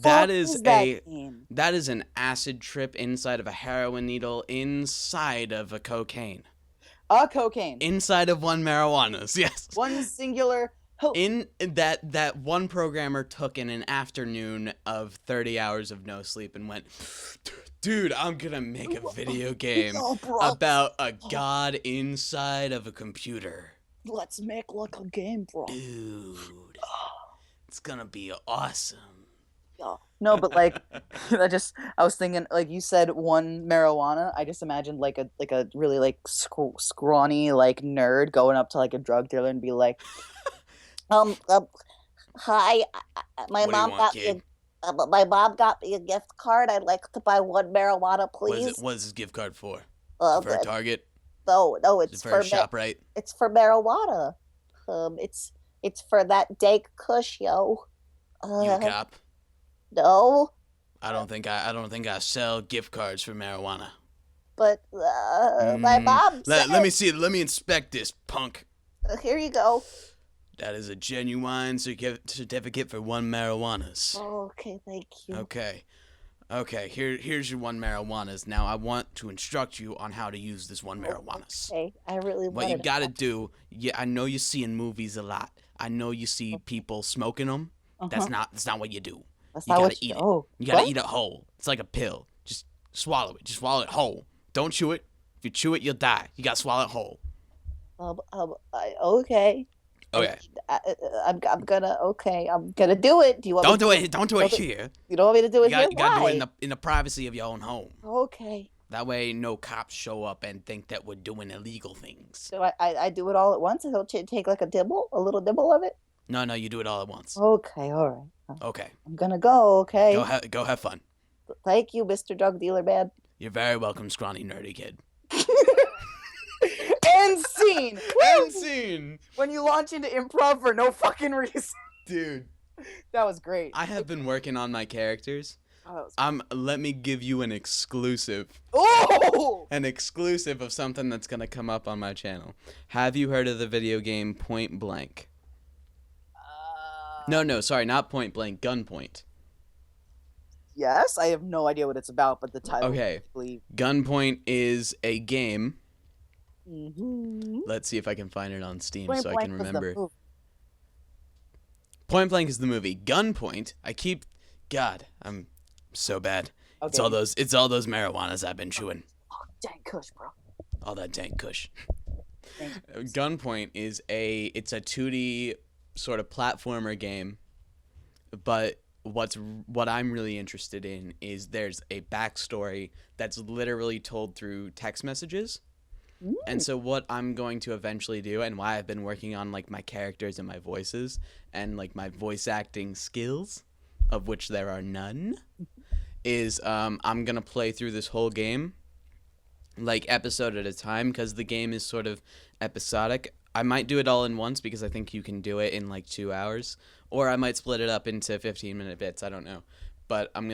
That is an acid trip inside of a heroin needle inside of a cocaine. A cocaine. Inside of one marijuana's, yes. One singular. In that one programmer took in an afternoon of 30 hours of no sleep and went, dude, I'm gonna make a video game about a god inside of a computer. Let's make like a game, bro. Dude, it's gonna be awesome. No, but like, I was thinking, like you said, one marijuana. I just imagined like a really like scrawny like nerd going up to like a drug dealer and be like, hi, my mom got me a gift card. I'd like to buy one marijuana, please. What is this gift card for? For a Target? No, it's for a ShopRite. It's for marijuana. It's for that dank kush, yo. You cop? No. I don't think I sell gift cards for marijuana. But my mom said... Let me see it. Let me inspect this, punk. Here you go. That is a genuine certificate for one marijuanas. Oh, okay, thank you. Okay. Here's your one marijuanas. Now I want to instruct you on how to use this one marijuanas. Okay, I really want. What you gotta do? Yeah, I know you see in movies a lot. I know you see people smoking them. That's not what you do. You gotta eat it. You gotta eat it whole. It's like a pill. Just swallow it. Just swallow it whole. Don't chew it. If you chew it, you'll die. You gotta swallow it whole. Okay. Okay. I'm gonna do it. Do you want me Don't to do it. Don't do it here. You don't want me to do it here? You gotta do it Why? in the privacy of your own home. Okay. That way, no cops show up and think that we're doing illegal things. So I do it all at once, and he'll take like a little dibble of it. No, you do it all at once. Okay, all right. Okay. I'm gonna go. Okay. Go have fun. Thank you, Mr. Drug Dealer Man. You're very welcome, scrawny nerdy kid. End scene. End scene. When you launch into improv for no fucking reason. Dude. That was great. I have been working on my characters. Oh, let me give you an exclusive. Oh! An exclusive of something that's gonna come up on my channel. Have you heard of the video game Point Blank? No, sorry, not Point Blank, Gunpoint. Yes, I have no idea what it's about, but the title. Okay. Gunpoint is a game. Mm-hmm. Let's see if I can find it on Steam Point so I Blank can was the remember. movie. Point Blank is the movie. Gunpoint, God, I'm so bad. Okay. It's all those marijuanas I've been chewing. Oh, dang kush, bro. All that dank kush. Gunpoint is it's a 2D sort of platformer game, but what I'm really interested in is there's a backstory that's literally told through text messages. And so what I'm going to eventually do, and why I've been working on like my characters and my voices and like my voice acting skills, of which there are none, is I'm gonna play through this whole game like episode at a time, because the game is sort of episodic. I might do it all in once because I think you can do it in like 2 hours, or I might split it up into 15-minute bits. I don't know. But I'm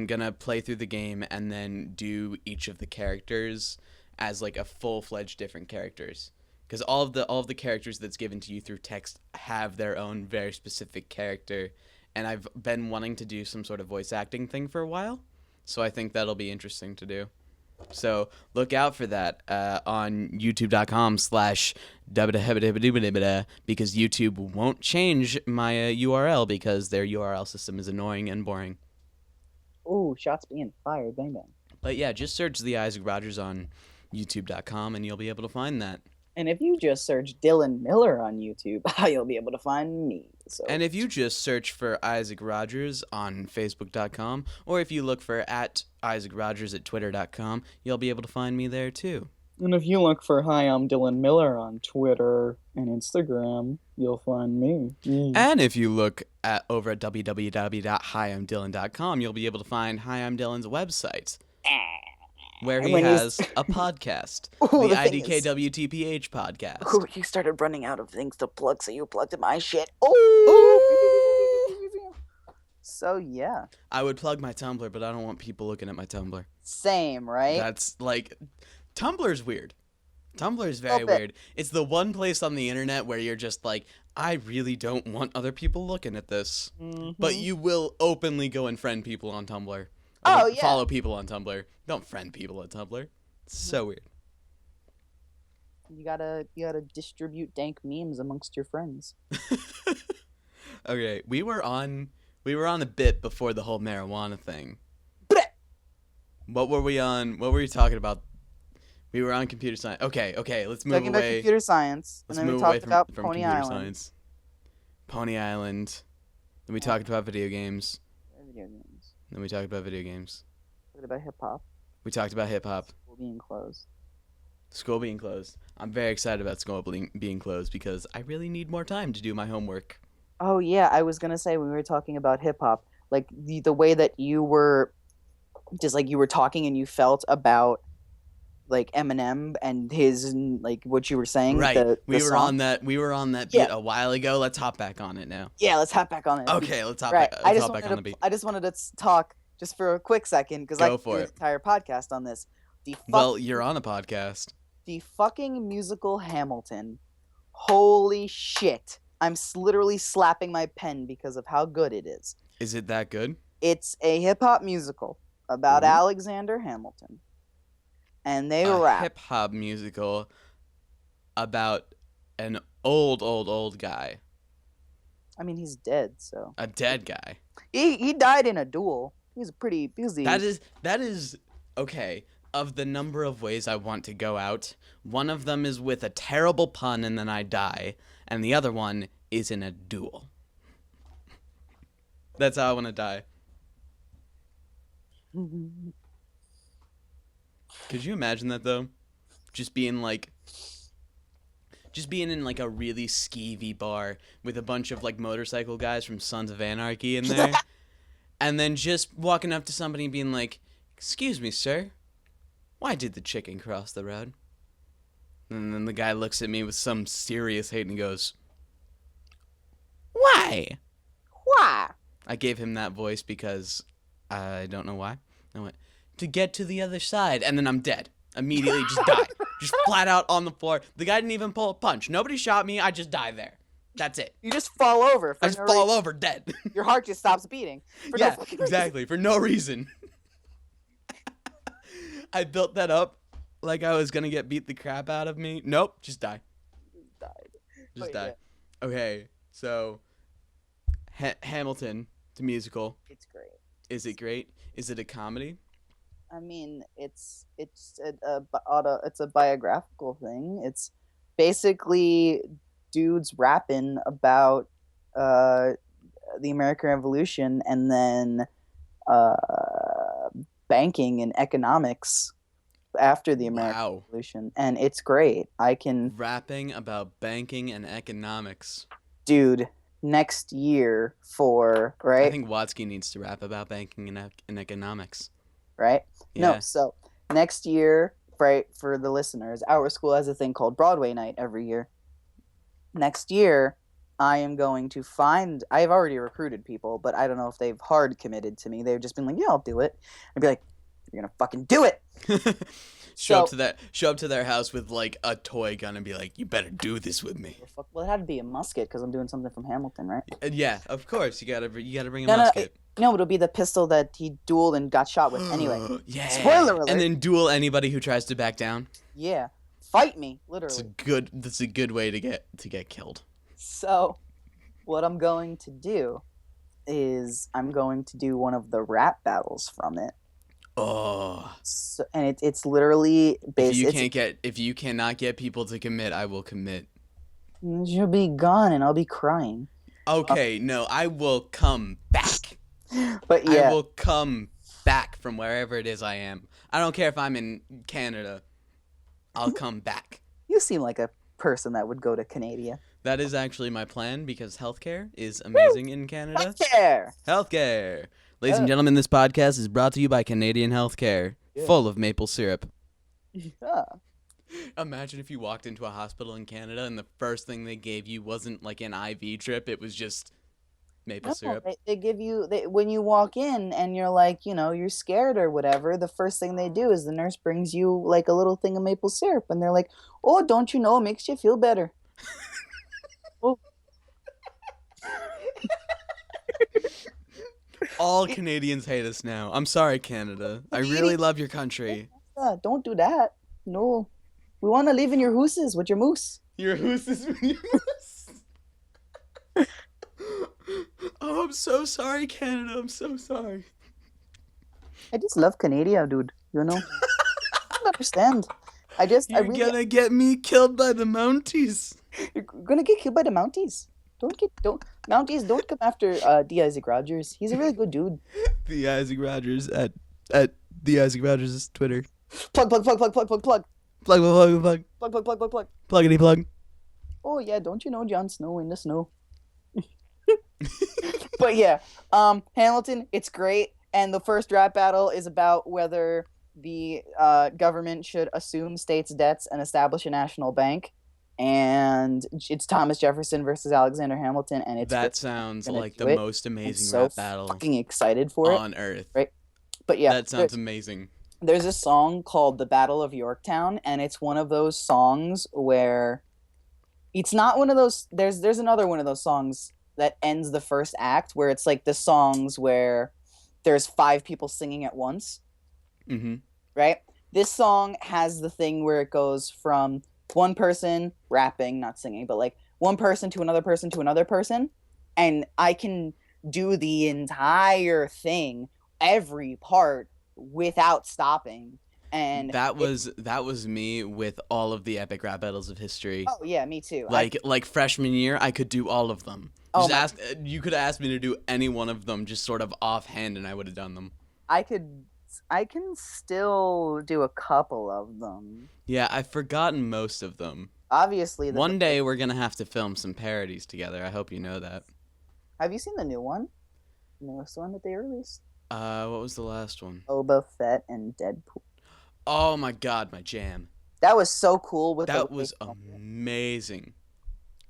gonna play through the game and then do each of the characters as like a full-fledged different characters, because all of the characters that's given to you through text have their own very specific character, and I've been wanting to do some sort of voice acting thing for a while, so I think that'll be interesting to do. So look out for that on youtube.com/ because YouTube won't change my URL because their URL system is annoying and boring. Ooh, shots being fired, bang bang. But yeah, just search The Isaac Rogers on youtube.com and you'll be able to find that. And if you just search Dylan Miller on YouTube, you'll be able to find me. So. And if you just search for Isaac Rogers on facebook.com, or if you look for @IsaacRogers at twitter.com, you'll be able to find me there too. And if you look for Hi, I'm Dylan Miller on Twitter and Instagram, you'll find me. And if you look over at www.hiimdylan.com, you'll be able to find Hi, I'm Dylan's website, where he has a podcast, the IDKWTPH podcast. Ooh, you started running out of things to plug, so you plugged my shit. Ooh. So, yeah. I would plug my Tumblr, but I don't want people looking at my Tumblr. Same, right? That's like... Tumblr's weird. Tumblr's very weird. It's the one place on the internet where you're just like, I really don't want other people looking at this. Mm-hmm. But you will openly go and friend people on Tumblr. Yeah. Follow people on Tumblr. Don't friend people on Tumblr. It's so weird. You gotta distribute dank memes amongst your friends. Okay, we were on a bit before the whole marijuana thing. What were we on? What were you talking about? We were on computer science. Okay, let's move talking away. About computer science. Let's and then move we talked away from about Pony Island. Science. Pony Island. Then we talked about video games. Then we talked about video games. Talked about hip hop. We talked about hip hop. School being closed. School being closed. I'm very excited about school being closed because I really need more time to do my homework. Oh yeah, I was gonna say when we were talking about hip hop, like the way that you were, just like you were talking and you felt about, like Eminem and his, like what you were saying. Right. We were on that bit a while ago. Let's hop back on it now. Yeah, let's hop back on it. Okay, let's hop back on the beat. I just wanted to talk just for a quick second because I could do an entire podcast on this. Well, you're on a podcast. The fucking musical Hamilton. Holy shit. I'm literally slapping my pen because of how good it is. Is it that good? It's a hip-hop musical about Alexander Hamilton. And they rap. A hip-hop musical about an old guy. I mean, he's dead, so. A dead guy. He died in a duel. He was pretty busy. That is okay. of the number of ways I want to go out, one of them is with a terrible pun and then I die, and the other one is in a duel. That's how I want to die. Could you imagine that, though? Just being in like a really skeevy bar with a bunch of like motorcycle guys from Sons of Anarchy in there, and then just walking up to somebody and being like, "Excuse me, sir, why did the chicken cross the road?" And then the guy looks at me with some serious hate and goes, "Why?" Why? I gave him that voice because I don't know why. I went, "To get to the other side," and then I'm dead. Immediately just die. Just flat out on the floor. The guy didn't even pull a punch. Nobody shot me. I just die there. That's it. You just fall over. I just fall over dead. Your heart just stops beating. Yeah, exactly. For no reason. I built that up like I was going to get beat the crap out of me. Nope. Just die. Just die. Yeah. Okay. So, Hamilton, the musical. It's great. Is it great? Is it a comedy? I mean, it's a biographical thing. It's basically dudes rapping about the American Revolution and then banking and economics after the American Revolution, and it's great. I can rapping about banking and economics, dude. Next year I think Watsky needs to rap about banking and economics. Right? Yeah. No, so next year, right, for the listeners, our school has a thing called Broadway Night every year. Next year, I've already recruited people, but I don't know if they've hard committed to me. They've just been like, yeah, I'll do it. I'd be like, you're going to fucking do it. Show up to their house with like a toy gun and be like, you better do this with me. Well, it had to be a musket because I'm doing something from Hamilton, right? Yeah, of course. You gotta bring a musket. No, it'll be the pistol that he dueled and got shot with anyway. Yeah. Spoiler alert. And then duel anybody who tries to back down. Yeah. Fight me, literally. That's a good way to get killed. So, what I'm going to do is I'm going to do one of the rap battles from it. Oh. So, and it's literally based. If you cannot get people to commit, I will commit. You'll be gone and I'll be crying. Okay, no, I will come back. But yeah, I will come back from wherever it is I am. I don't care if I'm in Canada. I'll come back. You seem like a person that would go to Canada. That is actually my plan because healthcare is amazing in Canada. Healthcare. Ladies and gentlemen, this podcast is brought to you by Canadian Healthcare, full of maple syrup. Yeah. Imagine if you walked into a hospital in Canada and the first thing they gave you wasn't like an IV drip, it was just maple syrup. They give you, when you walk in and you're like, you're scared or whatever, the first thing they do is the nurse brings you like a little thing of maple syrup and they're like, oh, don't you know, it makes you feel better. Oh. All Canadians hate us now. I'm sorry, Canada. I really love your country. Don't do that. No. We want to live in your hooses with your moose. Your hooses with your moose. Oh, I'm so sorry, Canada. I'm so sorry. I just love Canada, dude. I don't understand. You're gonna get me killed by the Mounties. You're gonna get killed by the Mounties. Mounties, don't come after TheIzaacRogers. He's a really good dude. TheIzaacRogers at TheIzaacRogers' Twitter. Plug. Pluggity plug. Oh yeah, don't you know Jon Snow in the snow? But yeah, Hamilton, it's great. And the first rap battle is about whether the government should assume states' debts and establish a national bank. And it's Thomas Jefferson versus Alexander Hamilton, and sounds like the most amazing rap battle. I'm so fucking excited for it on earth, right? But yeah, that sounds amazing. There's a song called "The Battle of Yorktown," and it's one of those songs where it's not one of those. There's another one of those songs that ends the first act where it's like the songs where there's 5 people singing at once. Mm-hmm. Right. This song has the thing where it goes from one person rapping, not singing, but like one person to another person to another person. And I can do the entire thing, every part, without stopping. And that was me with all of the epic rap battles of history. oh yeah, me too. Like freshman year, I could do all of them. Oh You could ask me to do any one of them, just sort of offhand, and I would have done them. I can still do a couple of them. Yeah, I've forgotten most of them. Obviously, one day we're gonna have to film some parodies together. I hope you know that. Have you seen the new one? The newest one that they released? What was the last one? Boba Fett and Deadpool. Oh my god, my jam. That was so cool. That was amazing.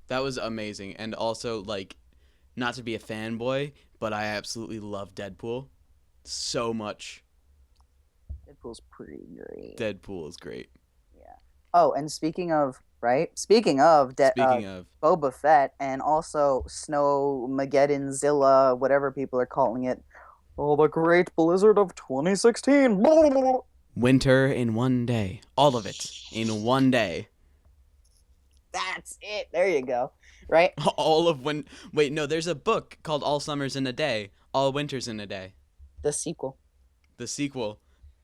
That was amazing. And also, like, not to be a fanboy, but I absolutely love Deadpool so much. Deadpool's pretty great. Deadpool is great. Yeah. Oh, and speaking of Boba Fett, and also Snowmageddonzilla, whatever people are calling it. Oh, the great blizzard of 2016. Winter in one day. All of it in one day. That's it. There you go. Right? All of when... Wait, no, there's a book called All Summers in a Day. All Winters in a Day. The sequel.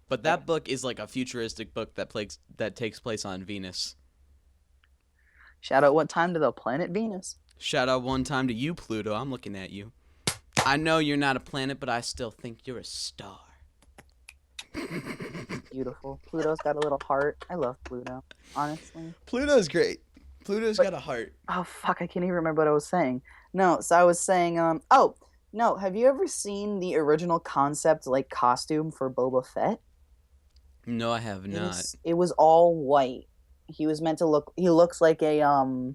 But that book is like a futuristic book that takes place on Venus. Shout out one time to the planet Venus. Shout out one time to you, Pluto. I'm looking at you. I know you're not a planet, but I still think you're a star. Beautiful. Pluto's got a little heart. I love Pluto, honestly. Pluto's great. Pluto's got a heart. Oh, fuck. I can't even remember what I was saying. No, so I was saying, oh, no. Have you ever seen the original concept, like, costume for Boba Fett? No, I have not. It was all white. He was meant to look... He looks like a,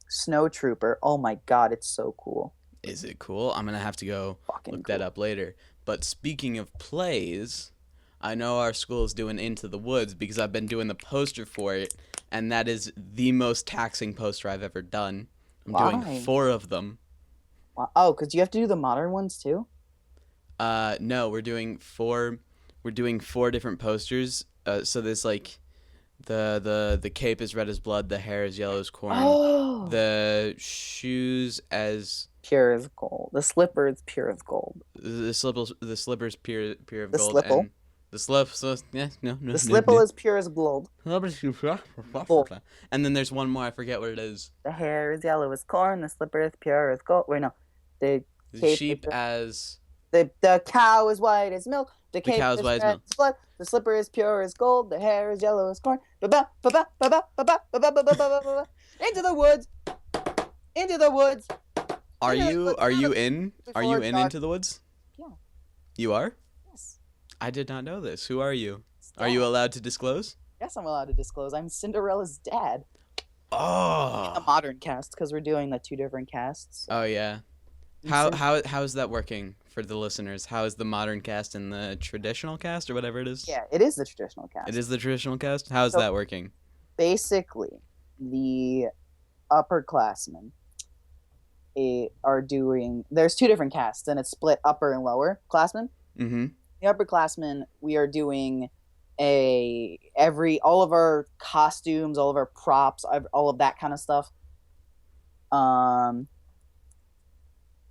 snow trooper. Oh, my God. It's so cool. Is it cool? I'm going to have to go look that up later. But speaking of plays... I know our school is doing Into the Woods because I've been doing the poster for it, and that is the most taxing poster I've ever done. I'm doing 4 of them. Wow. Oh, because you have to do the modern ones too? No, we're doing 4 different posters. So there's like the cape is red as blood, the hair is yellow as corn, the shoes as pure as gold, the slipper is pure as gold. The slipper is pure of the gold. Slipple. And the slip, the slipple is pure as gold. And then there's one more, I forget what it is. The hair is yellow as corn, the slipper is pure as gold. Wait, no. The sheep as... The cow is white as milk. The cow is white as milk. Blood. The slipper is pure as gold. The hair is yellow as corn. Into the woods. Into the woods. Are you in Into the Woods? Yeah. You are? Yes. I did not know this. Who are you? Are you allowed to disclose? Yes, I'm allowed to disclose. I'm Cinderella's dad. Oh. In the modern cast, because we're doing the 2 different casts. Oh yeah. How is that working for the listeners? How is the modern cast and the traditional cast or whatever it is? Yeah, it is the traditional cast. It is the traditional cast? How is that working? Basically, the upperclassmen are doing... There's 2 different casts, and it's split upper and lower classmen. Mm-hmm. The upperclassmen, we are doing all of our costumes, all of our props, all of that kind of stuff.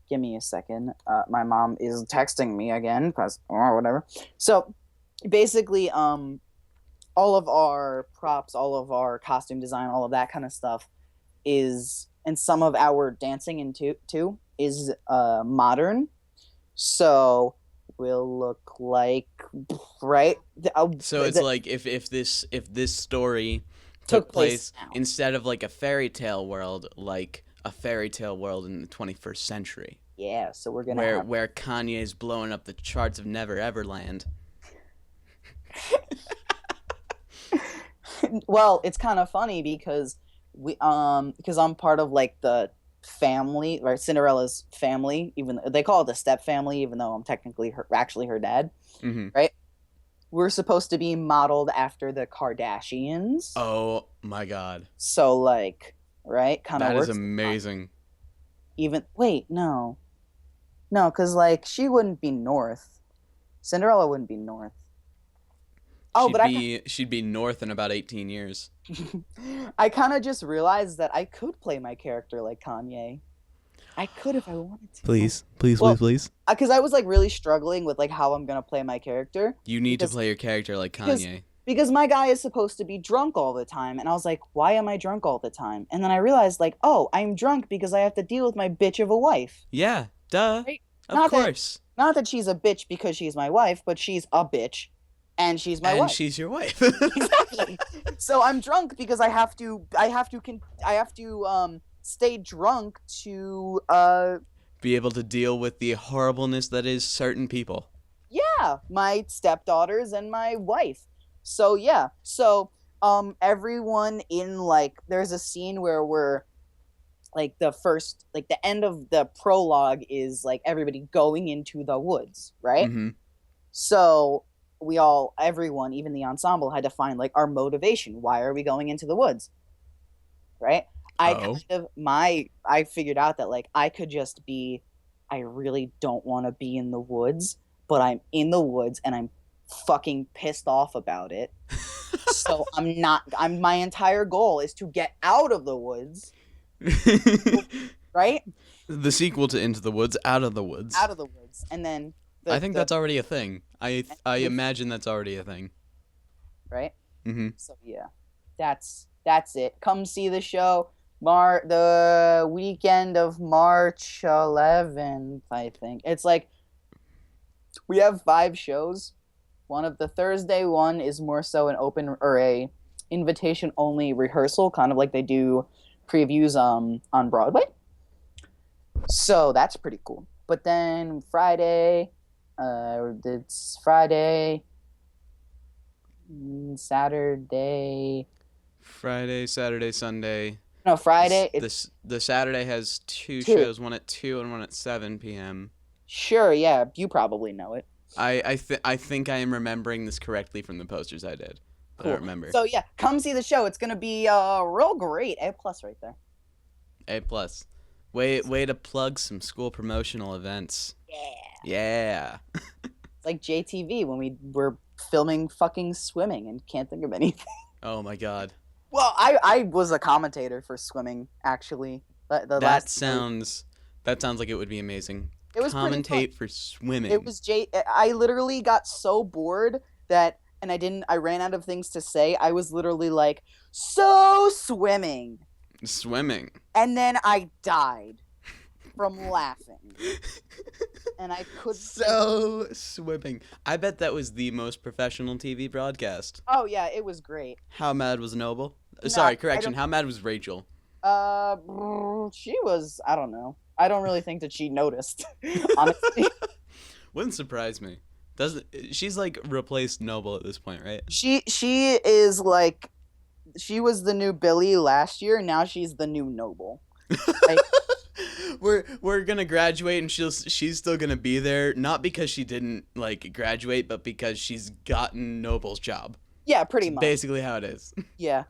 Give me a second. My mom is texting me again or whatever. So basically, all of our props, all of our costume design, all of that kind of stuff is, and some of our dancing too is modern. So will look like, right? So it's like if this story took place instead of like a fairy tale world, like a fairy tale world in the 21st century. Yeah, so we're gonna where Kanye's blowing up the charts of Never Everland. Well, it's kind of funny because because I'm part of like the family, right? Cinderella's family, even they call it the step family, even though I'm technically actually her dad, right? We're supposed to be modeled after the Kardashians. Oh my god! So like, right? Kind of. That is amazing. No, because like she wouldn't be North. Cinderella wouldn't be North. Oh, she'd be North in about 18 years. I kind of just realized that I could play my character like Kanye. I could if I wanted to. Please. Because I was like really struggling with like how I'm gonna play my character. You need to play your character like Kanye. because my guy is supposed to be drunk all the time. And I was like, why am I drunk all the time? And then I realized, like, oh, I'm drunk because I have to deal with my bitch of a wife. Yeah, duh. Right? Of course. Not that she's a bitch because she's my wife, but she's a bitch and she's my and wife. She's your wife. Exactly. So I'm drunk because I have to stay drunk to be able to deal with the horribleness that is certain people. Yeah, my stepdaughters and my wife. So yeah. So everyone in like there's a scene where we're like the end of the prologue is like everybody going into the woods, right? Mm-hmm. So everyone, even the ensemble, had to find like our motivation. Why are we going into the woods? Right? I figured out that like I could just be, I really don't want to be in the woods, but I'm in the woods and I'm fucking pissed off about it. So my entire goal is to get out of the woods. Right? The sequel to Into the Woods, Out of the Woods. Out of the woods. And then I think that's already a thing. I imagine that's already a thing. Right? Mm-hmm. So yeah. That's it. Come see the show. The weekend of March 11th, I think. It's like we have 5 shows. One of the Thursday one is more so an open or a invitation only rehearsal, kind of like they do previews on Broadway. So that's pretty cool. But then Friday, Saturday. Friday, Saturday, Sunday. No, Friday. The Saturday has two shows, one at 2 and one at 7 p.m. Sure, yeah, you probably know it. I think I am remembering this correctly from the posters I did. Cool. I don't remember. So yeah, come see the show. It's gonna be real great. A+ right there. A+. Way to plug some school promotional events. Yeah. It's like JTV when we were filming fucking swimming and can't think of anything. Oh my god. Well, I was a commentator for swimming actually. That sounds like it would be amazing. It was commentate for swimming. It was I literally got so bored that I ran out of things to say. I was literally like, so swimming. And then I died from laughing. And I couldn't. So swimming. I bet that was the most professional TV broadcast. Oh yeah, it was great. How mad was Noble? Sorry, correction. How mad was Rachel? She was, I don't know. I don't really think that she noticed, honestly. Wouldn't surprise me. She's like replaced Noble at this point, right? She is like, she was the new Billy last year. Now she's the new Noble. Like, we're gonna graduate and she's still gonna be there, not because she didn't like graduate, but because she's gotten Noble's job. Yeah, pretty much. Basically how it is. Yeah.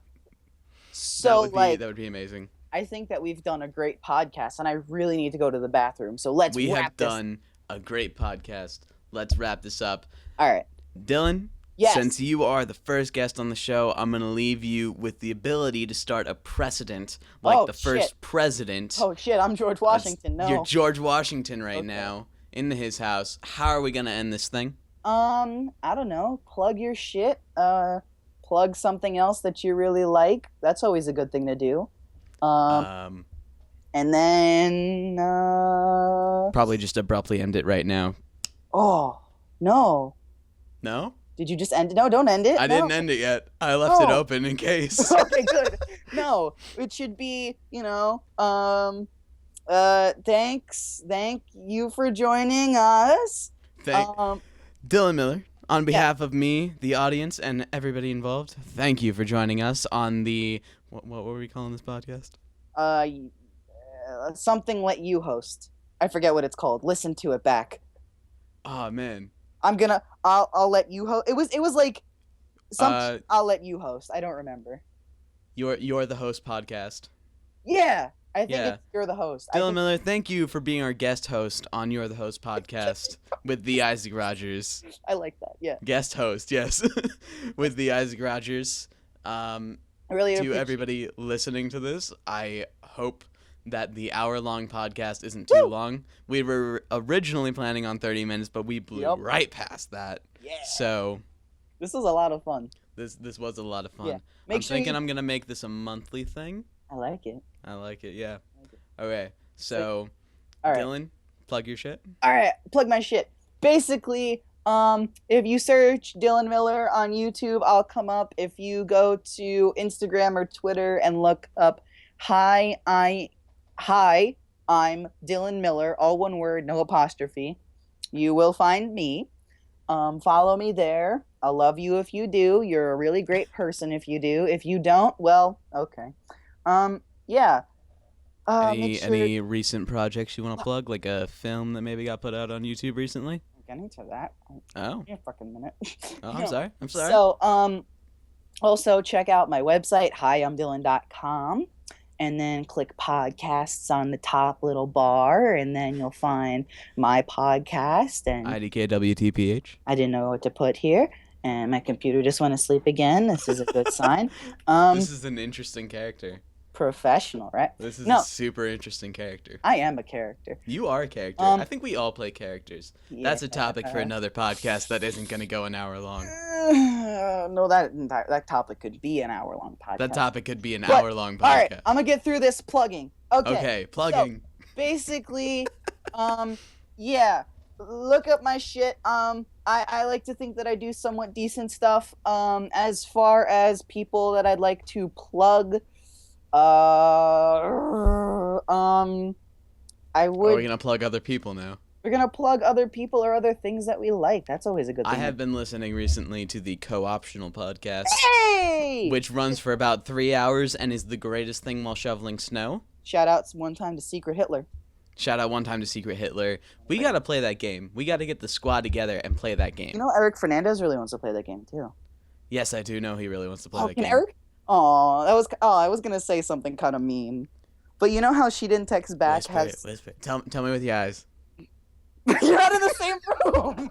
So that would be amazing. I think that we've done a great podcast, and I really need to go to the bathroom. So let's. We have done a great podcast. Let's wrap this up. All right, Dylan. Yes. Since you are the first guest on the show, I'm going to leave you with the ability to start a precedent like first president. Oh, shit. I'm George Washington. No. You're George Washington right now in his house. How are we going to end this thing? I don't know. Plug your shit. Plug something else that you really like. That's always a good thing to do. And then... probably just abruptly end it right now. Oh, no. No? Did you just end it? No, don't end it. I didn't end it yet. I left it open in case. Okay, good. No, it should be, thanks. Thank you for joining us. Dylan Miller, on behalf of me, the audience, and everybody involved, thank you for joining us on the... What were we calling this podcast? Something Let You Host. I forget what it's called. Listen to it back. Oh, man. I'll let you host. It was like something. I'll let you host. I don't remember. You're the host podcast. Yeah, I think it's You're the Host. Dylan Miller, thank you for being our guest host on You're the Host podcast with the Isaac Rogers. I like that. Yeah. Guest host, yes, with the Isaac Rogers. I really appreciate everybody listening to this. I hope that the hour-long podcast isn't too long. We were originally planning on 30 minutes, but we blew right past that. Yeah. So this was a lot of fun. This was a lot of fun. Yeah. I'm thinking I'm gonna make this a monthly thing. I like it. Yeah. Okay. So, all right. Dylan, plug your shit. All right, plug my shit. Basically, if you search Dylan Miller on YouTube, I'll come up. If you go to Instagram or Twitter and look up hi, I'm Dylan Miller, all one word, no apostrophe, you will find me. Follow me there. I'll love you if you do. You're a really great person if you do. If you don't, well, okay. Yeah. Any recent projects you want to plug, like a film that maybe got put out on YouTube recently? Getting to that. Oh. Give me a fucking minute. Oh, I'm sorry. So, also check out my website, hiimdylan.com, and then click podcasts on the top little bar, and then you'll find my podcast and IDKWTPH. I didn't know what to put here, and my computer just went to sleep again. This is a good sign. This is an interesting character. Professional, right? This is a super interesting character. I am a character. You are a character. I think we all play characters. Yeah, that's a topic for another podcast that isn't going to go an hour long. No, that topic could be an hour-long podcast. That topic could be an hour-long podcast. All right, I'm going to get through this plugging. Okay, plugging. So, basically, yeah, look up my shit. I like to think that I do somewhat decent stuff. As far as people that I'd like to plug, I would. Are we gonna plug other people now? We're gonna plug other people or other things that we like. That's always a good thing. I have been listening recently to the Co-Optional podcast, hey! which runs for about 3 hours and is the greatest thing while shoveling snow. Shout outs one time to Secret Hitler. Shout out one time to Secret Hitler. We gotta play that game. We gotta get the squad together and play that game. You know, Eric Fernandez really wants to play that game too. Yes, I do know he really wants to play that game. Eric? I was gonna say something kind of mean, but you know how she didn't text back? Whisper. Tell me with your eyes. You're not in the same room.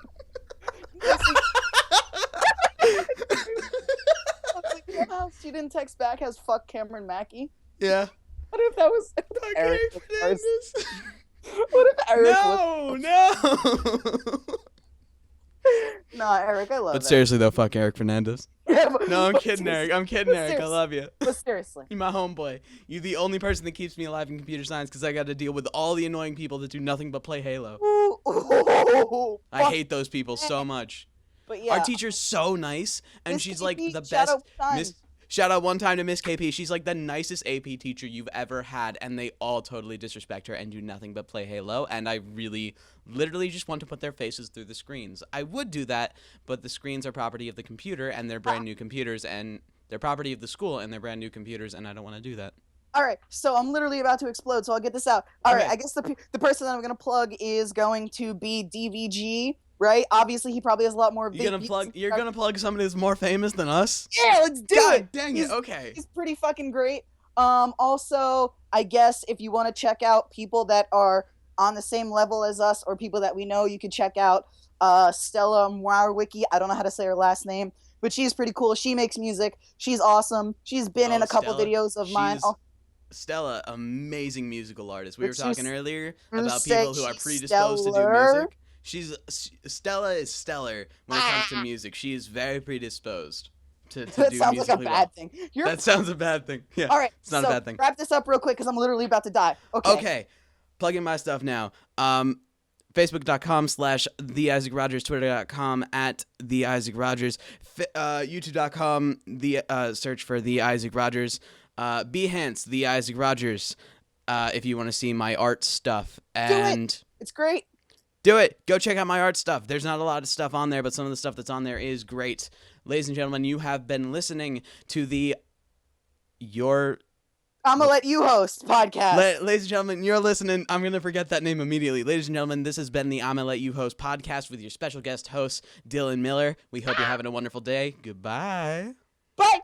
You know how she didn't text back? Has fuck Cameron Mackey? Yeah. What if that was Eric Fernandez? What if Eric? No. Nah, Eric, I love. But seriously though, fuck Eric Fernandez. Yeah, no, I'm kidding, Eric. I love you. But seriously. You're my homeboy. You're the only person that keeps me alive in computer science because I got to deal with all the annoying people that do nothing but play Halo. I hate those people so much. But yeah. Our teacher's so nice, and she's like the best. Shout out one time to Miss KP. She's like the nicest AP teacher you've ever had, and they all totally disrespect her and do nothing but play Halo, and I literally just want to put their faces through the screens. I would do that, but the screens are property of the computer, and they're brand new computers, and they're property of the school, and they're brand new computers, and I don't want to do that. All right, so I'm literally about to explode, so I'll get this out. All right, I guess the person that I'm going to plug is going to be DVG. Right? Obviously, he probably has a lot more. You're gonna plug somebody who's more famous than us? Yeah, let's do it. Dang it. Okay. He's pretty fucking great. Also, I guess if you want to check out people that are on the same level as us or people that we know, you can check out Stella Mwarwicki. I don't know how to say her last name, but she's pretty cool. She makes music. She's awesome. She's been in a couple videos of mine. Stella, amazing musical artist. We were talking earlier about people who are predisposed to do music. Stella is stellar when it comes to music. She is very predisposed to that do sounds like a musically bad well. thing. That sounds a bad thing. Yeah. All right. It's not a bad thing. Wrap this up real quick because I'm literally about to die. Okay. Plug in my stuff now. Facebook.com/TheIzaacRogers, Twitter.com @TheIzaacRogers, YouTube.com search for TheIzaacRogers, Behance TheIzaacRogers, if you want to see my art stuff. And do it. It's great. Do it. Go check out my art stuff. There's not a lot of stuff on there, but some of the stuff that's on there is great. Ladies and gentlemen, you have been listening to I'm gonna let you host podcast. Ladies and gentlemen, you're listening. I'm gonna forget that name immediately. Ladies and gentlemen, this has been the I'm gonna let you host podcast with your special guest host, Dylan Miller. We hope you're having a wonderful day. Goodbye. Bye.